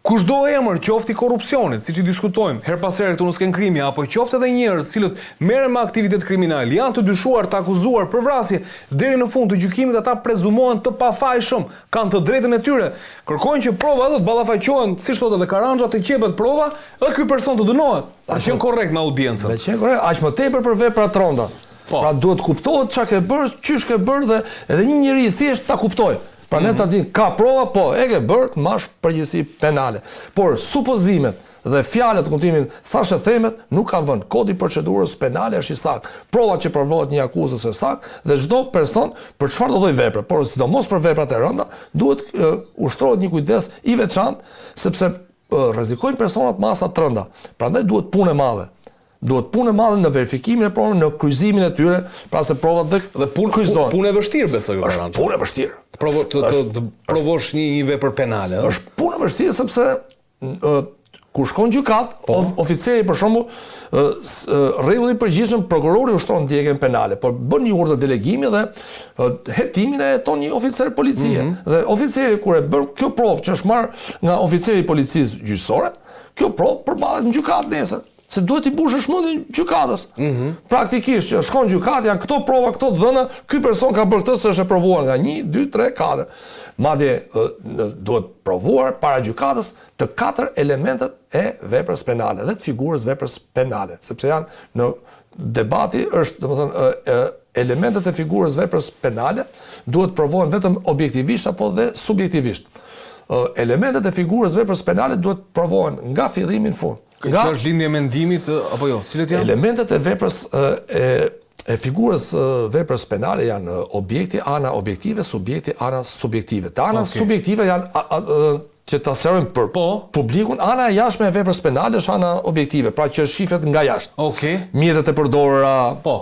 kushdo emër qoftë i korrupsionit, siç i diskutojmë her pas here këtu në Sken Krimi, apo qoftë edhe njerëz cilët merren me aktivitet kriminal, janë të dyshuar, të akuzuar për vrasje, deri në fund të gjykimit ata prezumohen të pafajshëm, kanë të drejtën e tyre. Kërkojnë që prova do të ballafaqohen, siç thotë edhe Karanja, të qepet prova, dhe ky person të dënohet. A qenë korrekt me audiencën? Me qenë korrekt, aq më tepër për vepra të rënda. Pra duhet kuptohet çka ke bërë, çysh ke bërë dhe edhe një njeri thjesht ta kuptojë. Pra ne ta dimë, ka prova, po, e ke bërë, të mash përgjegjësi penale. Por supozimet dhe fjalët kuptimin thashë themet nuk kanë vënë. Kodi i procedurës penale është i saktë. Provat që provohet një akuzës është saktë dhe çdo person për çfarë do lloj vepre, por sidomos për veprat e rënda, duhet ushtrohet një kujdes i veçantë sepse rrezikojnë personat masa të rënda. Prandaj duhet punë e madhe. Duhet punë e madhe në verifikimin e provave, në kryqëzimin e tyre, pra se provat dhe punë e vështirë besoj ju. Është punë e vështirë. Të provosh një vepër penale, ëh? Është punë e vështirë sepse kur shkon gjykat, oficeri për shembull, rregulli i përgjithshëm prokurori ushtron ndjekjen penale, por bën një urdhër delegimi dhe hetimin e heton një oficer policie. Dhe oficeri kur e bën kjo provë që është marrë nga oficeri i policisë gjyqësore, kjo provë përballet në gjykat nesër. Se duhet i bushësh mendin gjykatës. Praktikisht që shkon gjykat, janë këto prova, këto dhëna, ky person ka bërë këtë se është e provuar nga 1, 2, 3, 4. Madje duhet provuar para gjykatës të 4 elementet e veprës penale dhe të figurës veprës penale, sepse janë në debati është, domethënë, elementet e figurës veprës penale duhet provohen vetëm objektivisht apo dhe subjektivisht. Elementet e figurës veprës penale duhet provohen nga fillimi në fund. Që është lindje mendimit apo jo? Cilet janë? Elementet e veprës e figurës veprës penale janë objekti, ana objektive, subjekti, ana subjektive. Të ana subjektive janë që ta sqarojmë për publikun, ana e jashtme e veprës penale është ana objektive, pra që shifet nga jashtë. Mjetet e përdorura.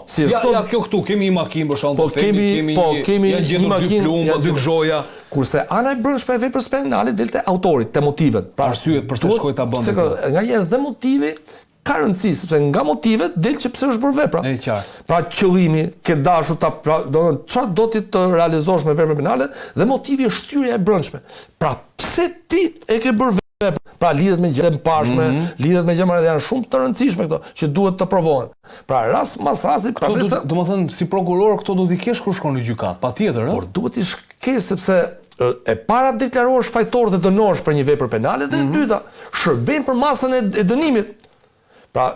Si kjo këtu kemi një makinë për shembull, kemi një makinë, dy gjoja. Kurse ana e brendshme e veprës penale del te autori, te motivet. Pra arsyet pse shkoi ta bënte. Nga herë dhe motivi ka rëndësi, sepse nga motivet del që pse është bërë vepra. E qartë. Pra qëllimi, ke dashur çfarë do ti të realizosh me veprën penale dhe motivi është shtyrja e brendshme. Pra pse ti e ke bërë veprën? Pra lidhet me gjë të mparshme, lidhet me gjëra që janë shumë të rëndësishme këto, që duhet të provohen. Pra rast mas rasti, domethënë si prokuror këto do t'i kesh kur shkon në gjykat, patjetër, ëh? Por duhet t'i kesh sepse e para deklarohesh fajtor dhe dënohesh për një vepër penale dhe e dyta, shërben për masën e dënimit. Pra,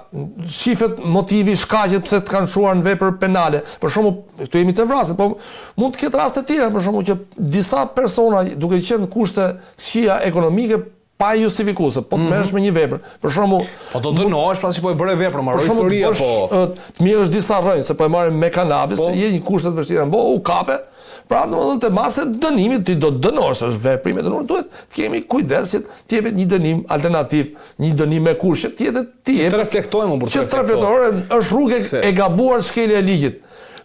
shifet motivi, shkaqet pse të kanë shuar në vepër penale. Për shembull, këtu jemi të vrasjet, po mund të ketë raste të tjera, për shembull që disa persona duke qenë kushte shija ekonomike pa justifikuese, po të merresh me një vepër. Për shembull, po do dënohesh pra si po e bëre veprën, marrë historia po. Të mirë është disa rrënjë, se po e marrin me kanabis, je një kushte të vështira, u kape. Pra, domethënë te masa e dënimit ti do të dënohesh, është veprim e dënuar, duhet të kemi kujdes që të jepet një dënim alternativ, një dënim me kushte, të reflektojmë për të reflektojmë. Është rrugë e gabuar shkelja e ligjit.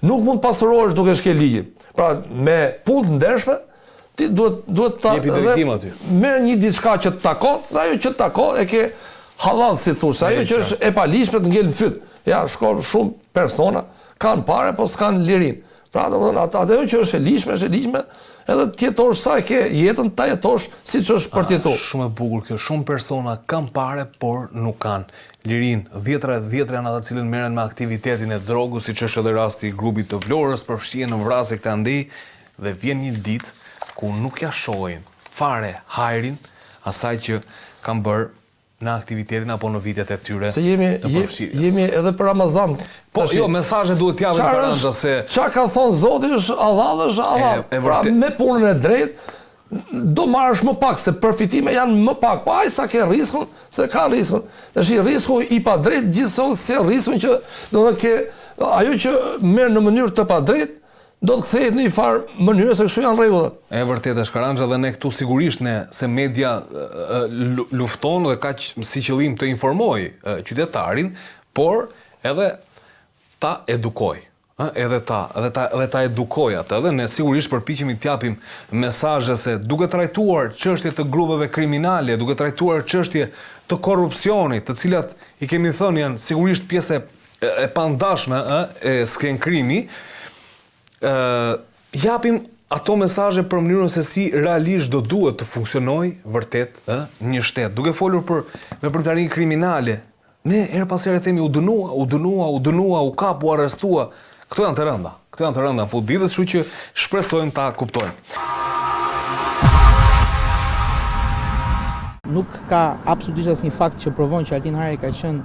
Nuk mund pasurohesh duke shkel ligjin. Pra, me punë të ndershme, ti duhet ta merr një diçka që të takon, dhe ajo që të takon e ke halal, si thosh, ajo që është e palishme të ngel në fyt. Ja, shkon shumë persona, kanë parë, po s'kan lirinë. Pra, domethënë, ajo që është e ligjshme, edhe të jetosh sa e ke jetën, ta jetosh siç është për të jetuar. Shumë e bukur kjo. Shumë persona kanë parë, por nuk kanë lirinë. Dhjetra janë ata të cilët merren me aktivitetin e drogës, siç është edhe rasti i grupit të Vlorës, përfshihen në vrasje këtë andej dhe vjen një ditë ku nuk ja shohin fare hajrin asaj që kanë bërë në aktivitetin apo në vitet e tyre. Se jemi edhe për Ramazan. Po jo, mesazhe duhet t'japim Karanja se çfarë ka thonë Zoti është Allah. Pra me punën e drejtë do marrësh më pak, se përfitime janë më pak. Po ai sa ke riskun, se ka riskun. Tash risku i padrejtë gjithsesi riskun që do të ke ajo që merr në mënyrë të padrejtë do të kthehet në një farë mënyrë se kështu janë rregullat. E vërtetë është Karanja, dhe ne këtu sigurisht se media lufton dhe ka si qëllim të informoj qytetarin, por edhe ta edukoj. Edhe ta edukoj atë, dhe ne sigurisht përpiqemi të japim mesazhe se duke trajtuar çështje të grupeve kriminale, duke trajtuar çështje të korrupsionit, të cilat i kemi thënë janë sigurisht pjesë e pandashme e skrenkrimi, japim ato mesazhe për mënyrën se si realisht do duhet të funksionojë vërtet një shtet. Duke folur për veprimtarinë kriminale, ne her pas here themi u dënua, u kap, u arrestua. Këto janë të rënda. Në fund ditës, kështu që shpresojmë ta kuptojmë. Nuk ka absolutisht asnjë fakt që provon që Altin Hari ka qenë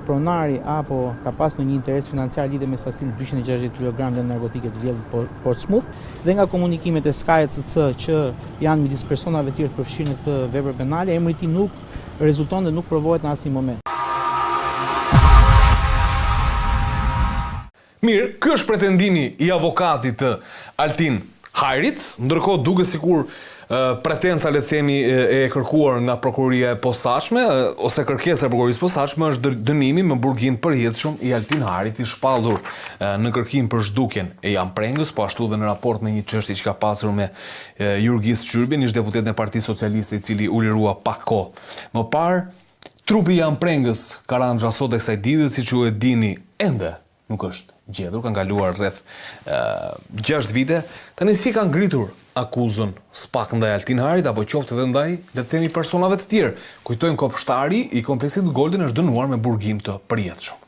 pronari apo ka pas në një interes financiar lidhe me sasinë 260 kg të narkotike të vjedhur Portsmouth, dhe nga komunikimet e SKCC që janë midis personave të tjerë të përfshirë në këtë vepër penale, emri i tij nuk rezulton dhe nuk provohet në asnjë moment. Mirë, ky është pretendimi i avokatit të Altin Harit, ndërkohë duket sikur pretenca, le të themi, e kërkuar nga prokuroria e posaçme ose kërkesa e prokurorisë posaçme është dënimi me burgim përjetshëm i Altin Harit, i shpallur në kërkim për zhdukjen e Jan Prengës, po ashtu dhe në raport me një çështje që ka pasur me Jurgis Çyrbin, ish deputet në Partisë Socialiste, i cili u lirua pak kohë më parë. Trupi i Jan Prengës, Karanja, sot e kësaj dite, siç ju e dini, ende nuk është gjetur, kanë kaluar rreth 6 vite. Tani si kanë ngritur akuzën SPAK ndaj Altin Harit, apo qoftë edhe ndaj, le të themi, personave të tjerë. Kujtojmë, kopshtari i kompleksit Golden është dënuar me burgim të përjetshëm.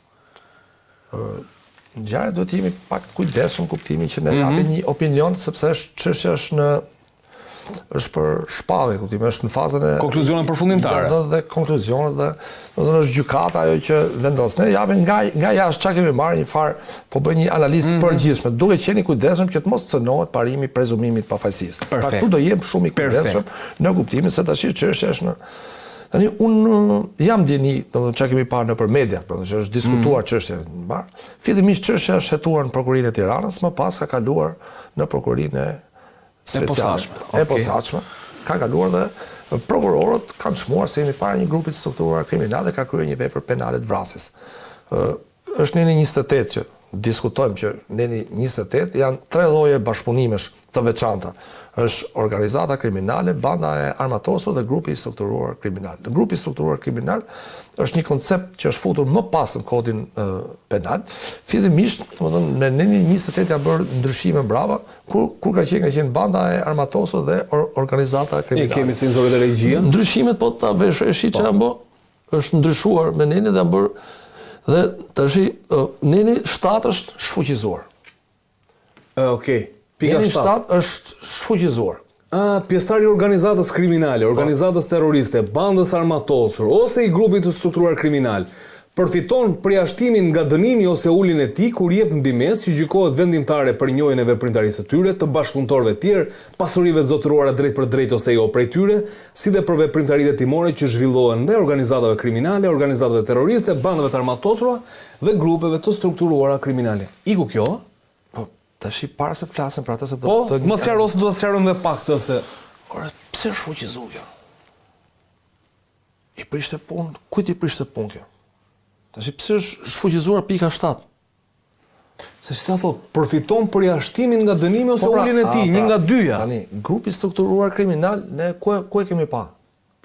Ngjarja duhet të jemi pak të kujdesshëm, kuptimin që ne japim një opinion, sepse çështja është për shpallje, kuptimi, është në fazën e konkluzioneve përfundimtare. Dhe konkluzionet dhe domethënë është gjykata ajo që vendos. Ne japim nga jashtë çka kemi marrë një farë, po bëj një analizë të përgjithshme, duke qenë kujdesshëm që të mos cënohet parimi i prezumimit pafajësisë. Pra këtu do jem shumë i kujdesshëm në kuptimin se tash çështja është në tani unë jam djeni, domethënë çka kemi parë nëpër media, që është diskutuar çështja në bar. Fillimisht çështja është hetuar në Prokurorinë e Tiranës, më pas ka kaluar në Prokurorinë e posaçme, ka kaluar dhe prokurorët kanë çmuar se jemi para një grupi të strukturuar kriminal dhe ka kryer një vepër penale të vrasjes. Është në 28 që diskutojmë që neni 28 janë 3 lloje bashkëpunimesh të veçanta. Është organizata kriminale, banda e armatosur dhe grupi i strukturuar kriminal. Në grupi i strukturuar kriminal është një koncept që është futur më pas në kodin penal. Fillimisht, domethënë me neni 28 janë bërë ndryshime brava, kur ka qenë banda e armatosur dhe organizata kriminale. Kemi sensorët e regjia. Ndryshimet po ta vesh që janë bërë, është ndryshuar me neni dhe janë bërë. Dhe tash neni 7 është shfuqizuar. Okej. Pika Neni 7 është shfuqizuar. Pjesëtari i organizatës kriminale, organizatës terroriste, bandës armatosur ose i grupit të strukturuar kriminal përfiton përjashtimin nga dënimi ose uljen e tij kur jep ndihmës që gjykohet vendimtare për njojën e veprimtarisë së tyre, të bashkëpunëtorëve të tjerë, pasurive zotëruara drejt për drejt ose jo prej tyre, si dhe për veprimtaritë timore që zhvillohen ndaj organizatave kriminale, organizatave terroriste, bandave të armatosura dhe grupeve të strukturuara kriminale. Iku kjo? Po, tash para se të flasim për atë se do Po, të thënë. mos sqaroj se do ta sqarojmë edhe pak këtë se Ora, pse shfuqizoi kjo? I prishte punë, kujt i prishte punë kjo? Tash pse është shfuqizuar pika 7? se si ta thot, përfiton përjashtimin nga dënimi ose uljen e tij, një nga dyja. Tani, grupi strukturuar kriminal, ne ku e kemi pa?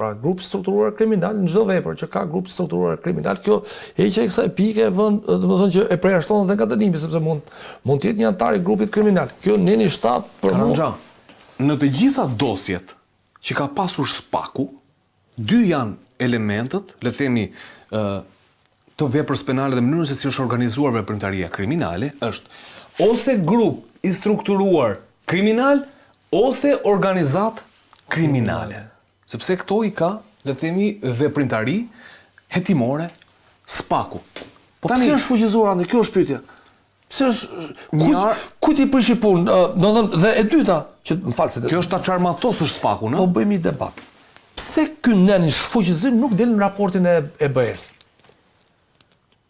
Pra, grupi strukturuar kriminal në çdo vepër që ka grup strukturuar kriminal, kjo heqja e kësaj pike vën, domethënë që e përjashton edhe nga dënimi, sepse mund të jetë një antar i grupit kriminal. Kjo neni 7 për Karanja, në të gjitha dosjet që ka pasur Spaku, dy janë elementët, le të themi, të veprës penale dhe mënyrën se si është organizuar veprimtaria kriminale, është ose grup i strukturuar kriminal, ose organizat kriminale. Sepse këto i ka, le të themi, veprimtari hetimore Spaku. Po pse është shfuqizuar ande? Kjo është pyetja. Pse është kujt i prishi punë? Domethënë dhe e dyta, që më fal se kjo është ta çarmatosur Spaku, no? Po bëjmë një debat. Pse ky neni shfuqizim nuk del në raportin e EBS?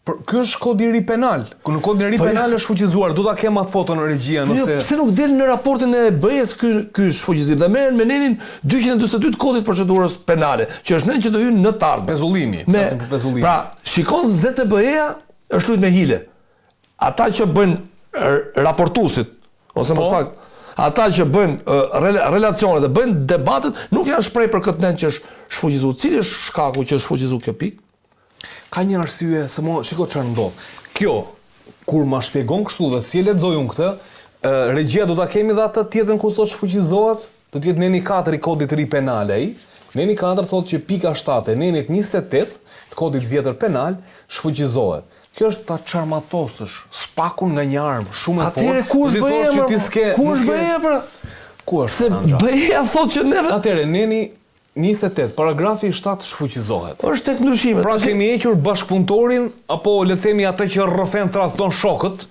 Ky është kodi i ri penal. Në kodin e ri penal është shfuqizuar. Do ta kem atë foton në regjia nëse. Pse nuk del në raportin e EBS ky shfuqizim? Dhe merren me nenin 242 të kodit procedurës penale, që është nen që do hyjë në të ardhmen. Pezullimi, flasim për pezullimin. Pra, shikon dhe TBE-ja është lut me hile. Ata që bëjnë raportuesit ose më saktë, ata që bëjnë relacionet dhe bëjnë debatet nuk janë shpreh për këtë nen që është shfuqizuar. Cili është shkaku që është shfuqizuar kjo pikë? Ka një arsye se shiko çfarë ndodh. Kjo, kur ma shpjegon kështu dhe si e lexoj unë këtë, regjia do ta kemi dhe atë tjetën kur thotë shfuqizohet, do të jetë neni 4 i kodit të ri penal ai. Neni 4 thotë që pika 7 e nenit 28 të kodit vjetër penal shfuqizohet. Kjo është ta çarmatosësh Spakun nga një armë shumë e fortë. Atëre ku është BE-ja? Ku është BE-ja pra? Ku është? Se BE-ja thotë që neve. Atëre neni 28, paragrafi 7 shfuqizohet. Është tek ndryshimet. Pra kemi hequr bashkëpunëtorin apo le të themi atë që rrëfen tradhton shokët,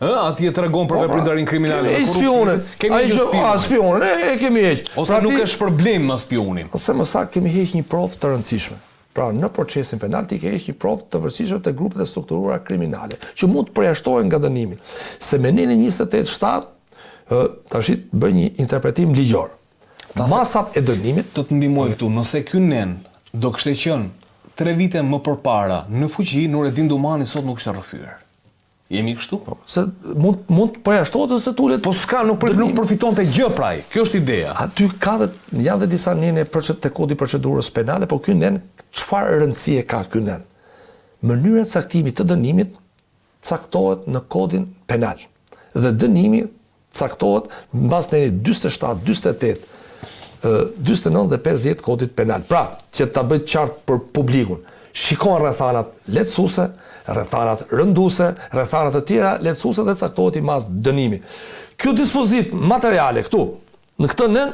atje tregon për veprimtarinë kriminale. Kemi spionin. Kemi hequr spionin, e kemi heq. Ose nuk është problem me spionin. Ose më saktë kemi heq një provë të rëndësishme. Pra në procesin penal ti ke heq një provë të vërtetshme të grupeve të strukturuara kriminale, që mund të përjashtohen nga dënimi. Se me nenin 28-7 tash bën një interpretim ligjor. Masat e dënimit do të ndihmoj këtu, nëse ky nen do kishte qenë 3 vite më përpara në fuqi, Nureddin Dumani sot nuk ishte rrëfyer. Jemi kështu? Se mund të përjashtohet ose tulet. Po s'ka, nuk përfitonte gjë praj. Kjo është ideja. Aty janë dhe disa nene te kodi procedurës penale, po ky nen çfarë rëndësie ka ky nen? Mënyra e caktimit të dënimit caktohet në kodin penal. Dhe dënimi caktohet mbas nenit 47, 48, 49 dhe 50 kodit penal. Pra, që ta bëj qartë për publikun, shikon rrethanat lehtësuese, rrethanat rënduese, rrethanat të tjera lehtësuese dhe caktohet i mas dënimi. Kjo dispozit materiale këtu, në këtë nen,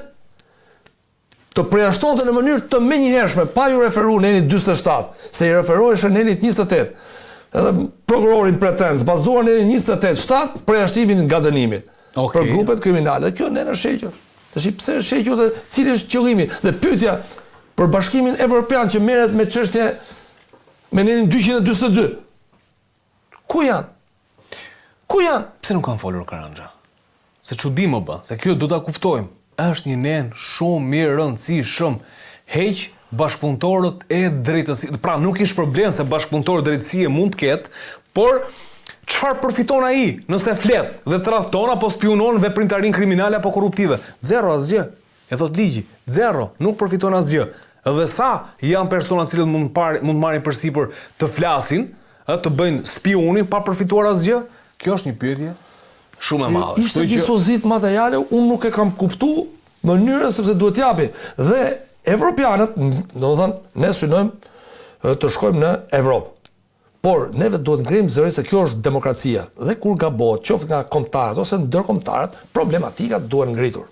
të përjashtonte në mënyrë të menjëhershme, pa ju referuar nenit 47, se i referoheshe nenit 28. Edhe prokurorin pretendë, bazuar nenit 28-7 përjashtimin nga dënimi. Për grupet kriminale. Kjo nen është hequr. Tash pse është hequr dhe cili është qëllimi? Dhe pyetja për Bashkimin Evropian që merret me çështje me nenin 242. Ku janë? Ku janë? Pse nuk kanë folur Karanja? Se çudi më bë, se kjo do ta kuptojmë. Është një nen shumë i rëndësishëm. Heq bashkëpunëtorët e drejtësisë. Pra nuk ish problem se bashkëpunëtorët e drejtësisë mund të ketë, por çfarë përfiton ai nëse flet dhe tradhton apo spionon veprimtarinë kriminale apo korruptive? Zero asgjë. E thot ligji, zero, nuk përfiton asgjë. Dhe sa janë persona të cilët mund marrin përsipër të flasin, të bëjnë spionin pa përfituar asgjë? Kjo është një pyetje shumë e madhe. Ishte dispozit materiale, unë nuk e kam kuptuar mënyrën sepse duhet japi. Dhe evropianët, domethënë, ne synojmë të shkojmë në Evropë. Por neve duhet ngrim zërin se kjo është demokracia. Dhe kur gabohet, qoftë nga kombëtarët ose ndërkombëtarët, problematikat duhen ngritur.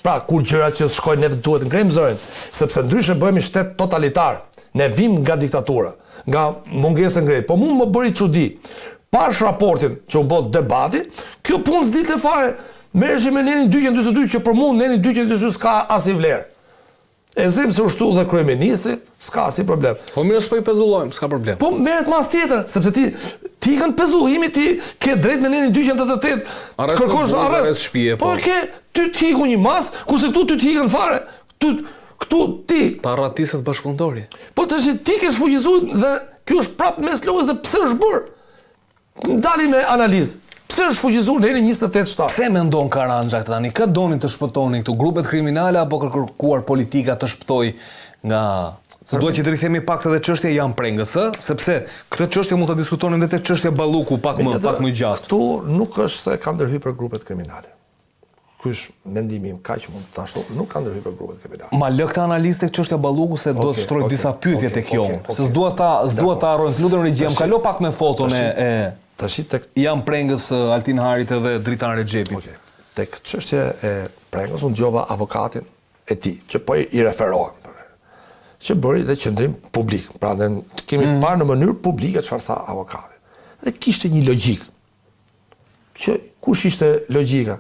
Pra, kur gjërat që shkojnë neve duhet ngrim zërin, sepse ndryshe bëhemi shtet totalitar. Ne vim nga diktatura, nga mungesa ngrit. Po mund më bëri çudi. Pash raportin që u bë debati, kjo punë s'dilte fare. Merreshim me Lenin 242 që për mua Lenin 242 s'ka as i vlerë. E zim se u shtu dhe kryeministri, s'ka si problem. Po mirë s'po i pezullojmë, s'ka problem. Po merret mas tjetër, sepse ti kanë pezullimi, ti ke drejt me Lenin 288, kërkosh arrest shtëpie. Po ty t'hiku një mas, kurse këtu ty t'hikën fare. Këtu ti. Pa rratisët bashkëpunëtori. Po tash ti ke shfuqizuar dhe kjo është prapë mes lojës dhe pse është bërë. Dali me analizë. Pse është fuqizuar deri 28/7? Pse mendon Karanja këtë tani? Kë donin të shpëtonin këtu grupet kriminale apo kërkuar politika të shpëtoj nga duhet që të rikthemi pak edhe çështja Jan Prengës, sepse këtë çështje mund ta diskutonin edhe te çështja Balluku pak më gjatë. Ktu nuk është se kanë ndërhyper grupet kriminale. Ky është mendimi im, kaq mund ta ashtu, nuk kanë ndërhyper grupet kriminale. Ma lë këtë analizë tek çështja Balluku se do të shtroj disa pyetje tek kjo. Se s'dua ta harrojmë të lutem regjim, kalo pak me foton e Jan Prengës, Altin Harit edhe Dritan Rexhepit. Tek çështja e Prengës unë dëgjova avokatin e tij, që po i referohem. Që bëri dhe qendrim publik. Pra ne kemi parë në mënyrë publike çfarë tha avokati. Dhe kishte një logjik. Që kush ishte logjika?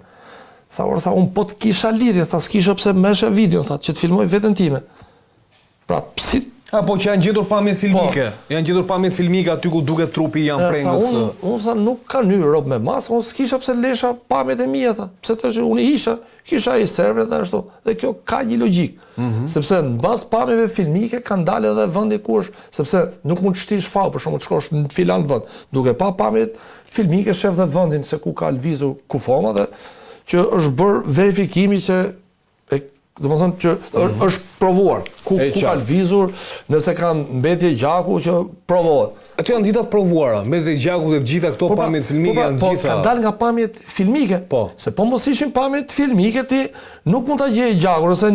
Tha unë po të kisha lidhje, s'kisha pse mesha video, që të filmoj veten time. Pra psi po që janë gjetur pamjet filmike. Janë gjetur pamjet filmike aty ku duket trupi Jan Prengës. Unë nuk ka hyrë rob me masë, unë s'kisha pse lesha pamjet e mia, pse të që unë kisha i server dhe ashtu. Dhe kjo ka një logjik. Sepse në bazë pamjeve filmike kanë dalë edhe vendi ku është, sepse nuk mund të shtish fau, për shkak të shkosh në filan vend. Duke pa pamjet filmike shef dhe vendin se ku ka lvizur kufoma dhe që është bërë verifikimi që domethënë që është provuar ku ka lvizur, nëse kanë mbetje gjaku që provohet. Aty janë gjithat provuara, mbetje gjaku dhe gjitha këto pamjet filmike janë gjitha. Po, kanë dalë nga pamjet filmike. Se po mos ishin pamjet filmike ti nuk mund ta gjej gjakun ose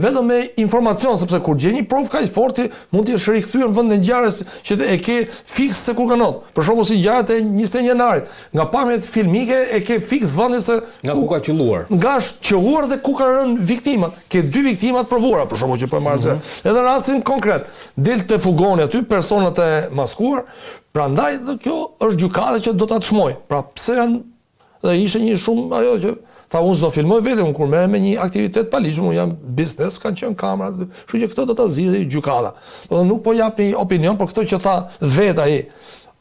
vetëm me informacion, sepse kur gjen një provë kaq forti mund të jesh rikthyer në vendin e ngjarjes që e ke fiks se ku kanot. Për shembull si ngjarjet e 21 janarit, nga pamjet filmike e ke fiks vendin se nga ku ka qelluar. Nga është qelluar dhe ku kanë rënë viktimat. Ke 2 viktimat provuara, për shembull që po marrë. Edhe rastin konkret, del te fugoni aty personat e maskuar, prandaj dhe kjo është gjykata që do ta çmoj. Pra pse janë dhe ishte një shumë ajo që tha unë s'do filmoj vetëm kur merrem me një aktivitet paligjshëm, unë jam biznes, kanë qenë kamerat, kështu që këto do ta zgjidhë gjykata. Do nuk po jap një opinion për këto që tha vet ai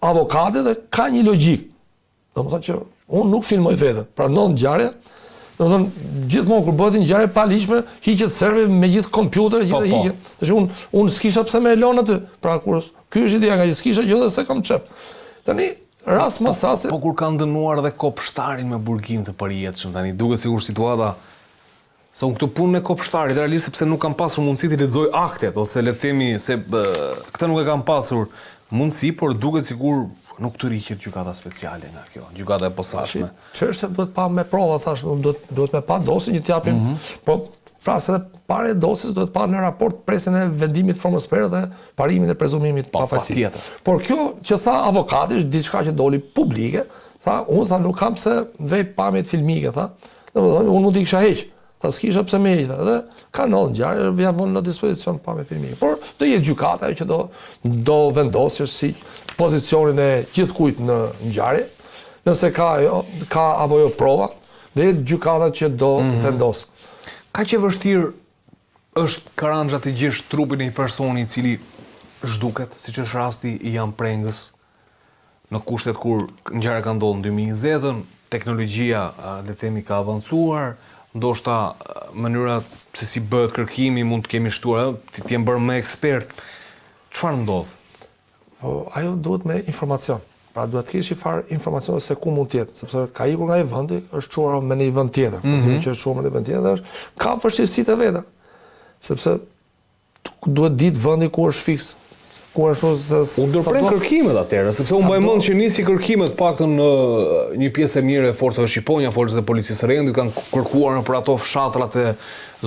avokati dhe ka një logjik. Domethënë që unë nuk filmoj vetëm. Pra në ngjarje domethënë gjithmonë kur bëhet një ngjarje paligjshme, hiqet server me gjithë kompjuter, gjithë hiqet. Tash unë s'kisha pse më e lën aty. Pra kur ky është ideja nga që s'kisha jo dhe se kam çep. Tani rast më sasi. Po kur kanë dënuar dhe kopshtarin me burgim të përjetshëm tani, duket sikur situata se unë këtë punë me kopshtarit realisht sepse nuk kam pasur mundësi të lexoj aktet ose le të themi se këtë nuk e kam pasur mundësi, por duket sikur nuk të riqet gjykata speciale nga kjo, gjykata e posaçme. Çështja duhet pa me prova, thash, duhet me pa dosin që t'japim, po frasë edhe pare dosis duhet pa në raport presën e vendimit formës prerë dhe parimin e prezumimit pafajësisë. Por kjo që tha avokati është diçka që doli publike, unë nuk kam se vej pamjet filmike, unë mund t'i kisha heq. Ta s'kisha pse me heqta, dhe ka në ngjarje, janë vënë në dispozicion pamje filmike. Por do jetë gjykata që do vendosë si pozicionin e gjithkujt në ngjarje, nëse ka apo jo prova, do jetë gjykata që do vendosë. Ka që vështirë është Karanja të gjesh trupin e një personi i cili zhduket, siç është rasti i Jan Prengës, në kushtet kur ngjarja ka ndodhur në 2020, teknologjia le të themi ka avancuar, ndoshta mënyra se si bëhet kërkimi mund të kemi shtuar, ti je bërë më ekspert. Çfarë ndodh? Ajo duhet me informacion. Pra duhet të kesh i farë informacione se ku mund të jetë, sepse ka ikur nga i vendi, është çuar në një vend tjetër. Që është çuar në një vend tjetër, ka vështirësitë e veta. Sepse duhet ditë vendi ku është fiks. Ku është U ndërpren kërkimet atëherë, sepse unë mbaj mend që nisi kërkimet paktën në një pjesë e mirë e forcave shqiponja, forcat e policisë së rendit kanë kërkuar për ato fshatrat e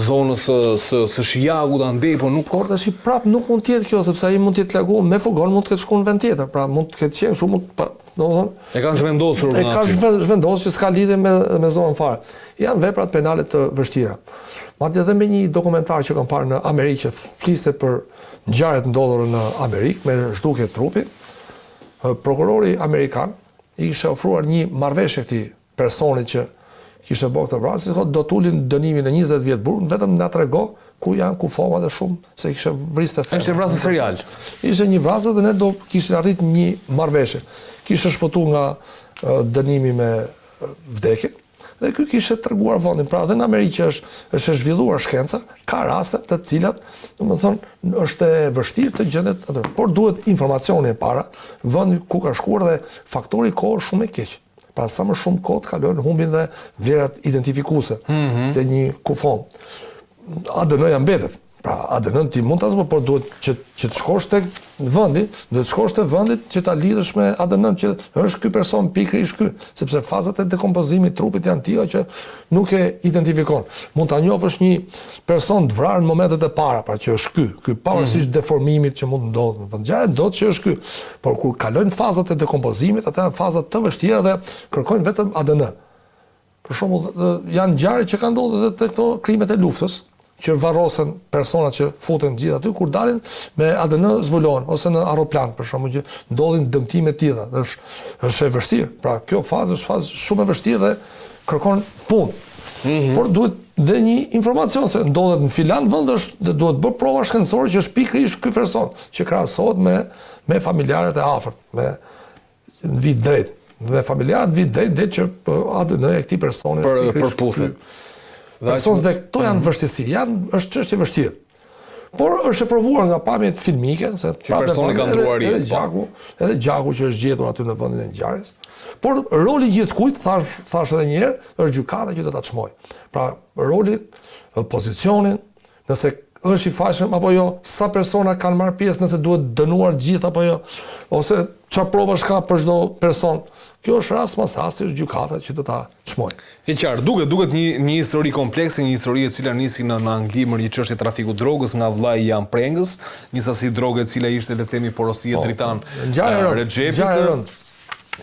zonës së Shijagut andej, po nuk Por tash prap nuk mund të jetë kjo, sepse ai mund të jetë larguar me furgon, mund të ketë shkuar në vend tjetër. Pra mund të ketë qenë kështu, domethënë e kanë zhvendosur e kanë zhvendosur që s'ka lidhje me zonën fare. Janë veprat penale të vështira. Madje edhe me një dokumentar që kam parë në Amerikë që fliste për ngjarjet ndodhur në Amerikë me zhdukje trupi, prokurori amerikan i kishte ofruar një marrëveshje këtij personi që kishte bërë këtë vrasje, do t'ulin dënimin e 20 vjet burg, vetëm na trego ku janë kufomat e shumë se kishte vriste fe. Ishte vrasje serial. Ishte një vrasje dhe ne do kishin arrit një marrëveshje. Kishte shpëtuar nga dënimi me vdekje. Dhe ky kishte treguar vendin. Pra edhe në Amerikë është e zhvilluar shkenca, ka raste të cilat, domethënë, është e vështirë të gjendet atë, por duhet informacioni e para, vendi ku ka shkuar dhe faktori kohë shumë e keq. Pra sa më shumë kohë të kalojnë humbin dhe vlerat identifikuese të një kufon. ADN-ja mbetet. Pra ADN ti mund ta zgjidhësh, por duhet që të shkosh tek vendi, duhet të shkosh te vendit që ta lidhësh me ADN-n që është ky person pikërisht ky, sepse fazat e dekompozimit të trupit janë tilla që nuk e identifikon. Mund ta njohësh një person të vrarë në momentet e para, pra që është ky pavarësisht deformimit që mund të ndodhë në vend, do të që është ky. Por kur kalojnë fazat e dekompozimit, ata janë faza të vështira dhe kërkojnë vetëm ADN. Për shembull, janë ngjarje që kanë ndodhur edhe te këto krimet e luftës, që varrosen persona që futen gjithë aty, kur dalin me ADN zbulohen, ose në aeroplan, për shembull, që ndodhin dëmtime të tilla. Është e vështirë. Pra kjo fazë është fazë shumë e vështirë dhe kërkon punë. Por duhet dhe një informacion se ndodhet në filan vend, dhe duhet bërë prova shkencore që është pikërisht ky person, që krahasohet me familjarët e afërt, me vit drejt. Me familjarët vit drejt që ADN e këtij personi është përputhet. Personat dhe këto janë vështirësi, është çështje vështirë. Por është e provuar nga pamjet filmike, se që personi ka ndruar edhe gjaku që është gjetur aty në vendin e ngjarjes. Por roli i gjithkujt, thash edhe një herë, është gjykata që do ta çmojë. Pra rolin, pozicionin, nëse është i fashëm apo jo, sa persona kanë marrë pjesë, nëse duhet dënuar gjithë apo jo, ose çfarë provash ka për çdo person. Kjo është rast mas rasti, është gjykata që do ta çmojë. E qartë, duket një histori komplekse, një histori e cila nisi në Angli për një çështje trafiku drogës nga vllai i Jan Prengës, një sasi droge e cila ishte le të themi porosia dritan Recepit.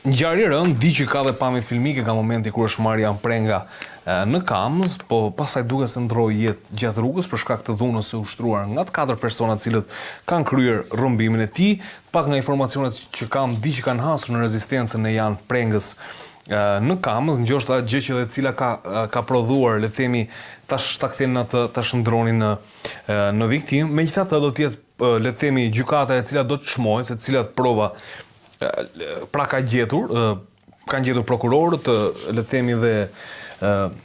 Ngjarje e rëndë, di që ka dhe pamjet filmike nga momenti kur është marrë Jan Prenga në Kamz, po pastaj duket se ndroi jetë gjatë rrugës për shkak të dhunës së ushtruar nga të 4 persona të cilët kanë kryer rrëmbimin e tij. Pak nga informacionet që kam, di që kanë hasur në rezistencën e Jan Prengës në Kamz, ndoshta gjë që e cila ka prodhuar, le të themi, tash ta kthejnë ta shndronin në viktimë. Megjithatë do të jetë, le të themi, gjykata e cila do të çmojë se cilat prova pra kanë gjetur prokurorët, le të themi, dhe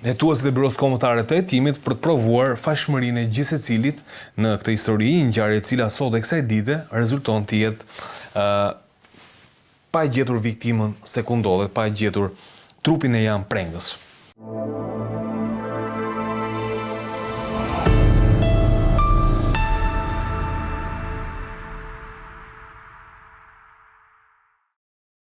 hetuesit e byros kombëtare të hetimit për të provuar fashmërinë e gjithë secilit në këtë histori, ngjarje e cila sot e kësaj dite rezulton të jetë pa e gjetur viktimën se ku ndodhet, pa e gjetur trupin e Jan Prengës.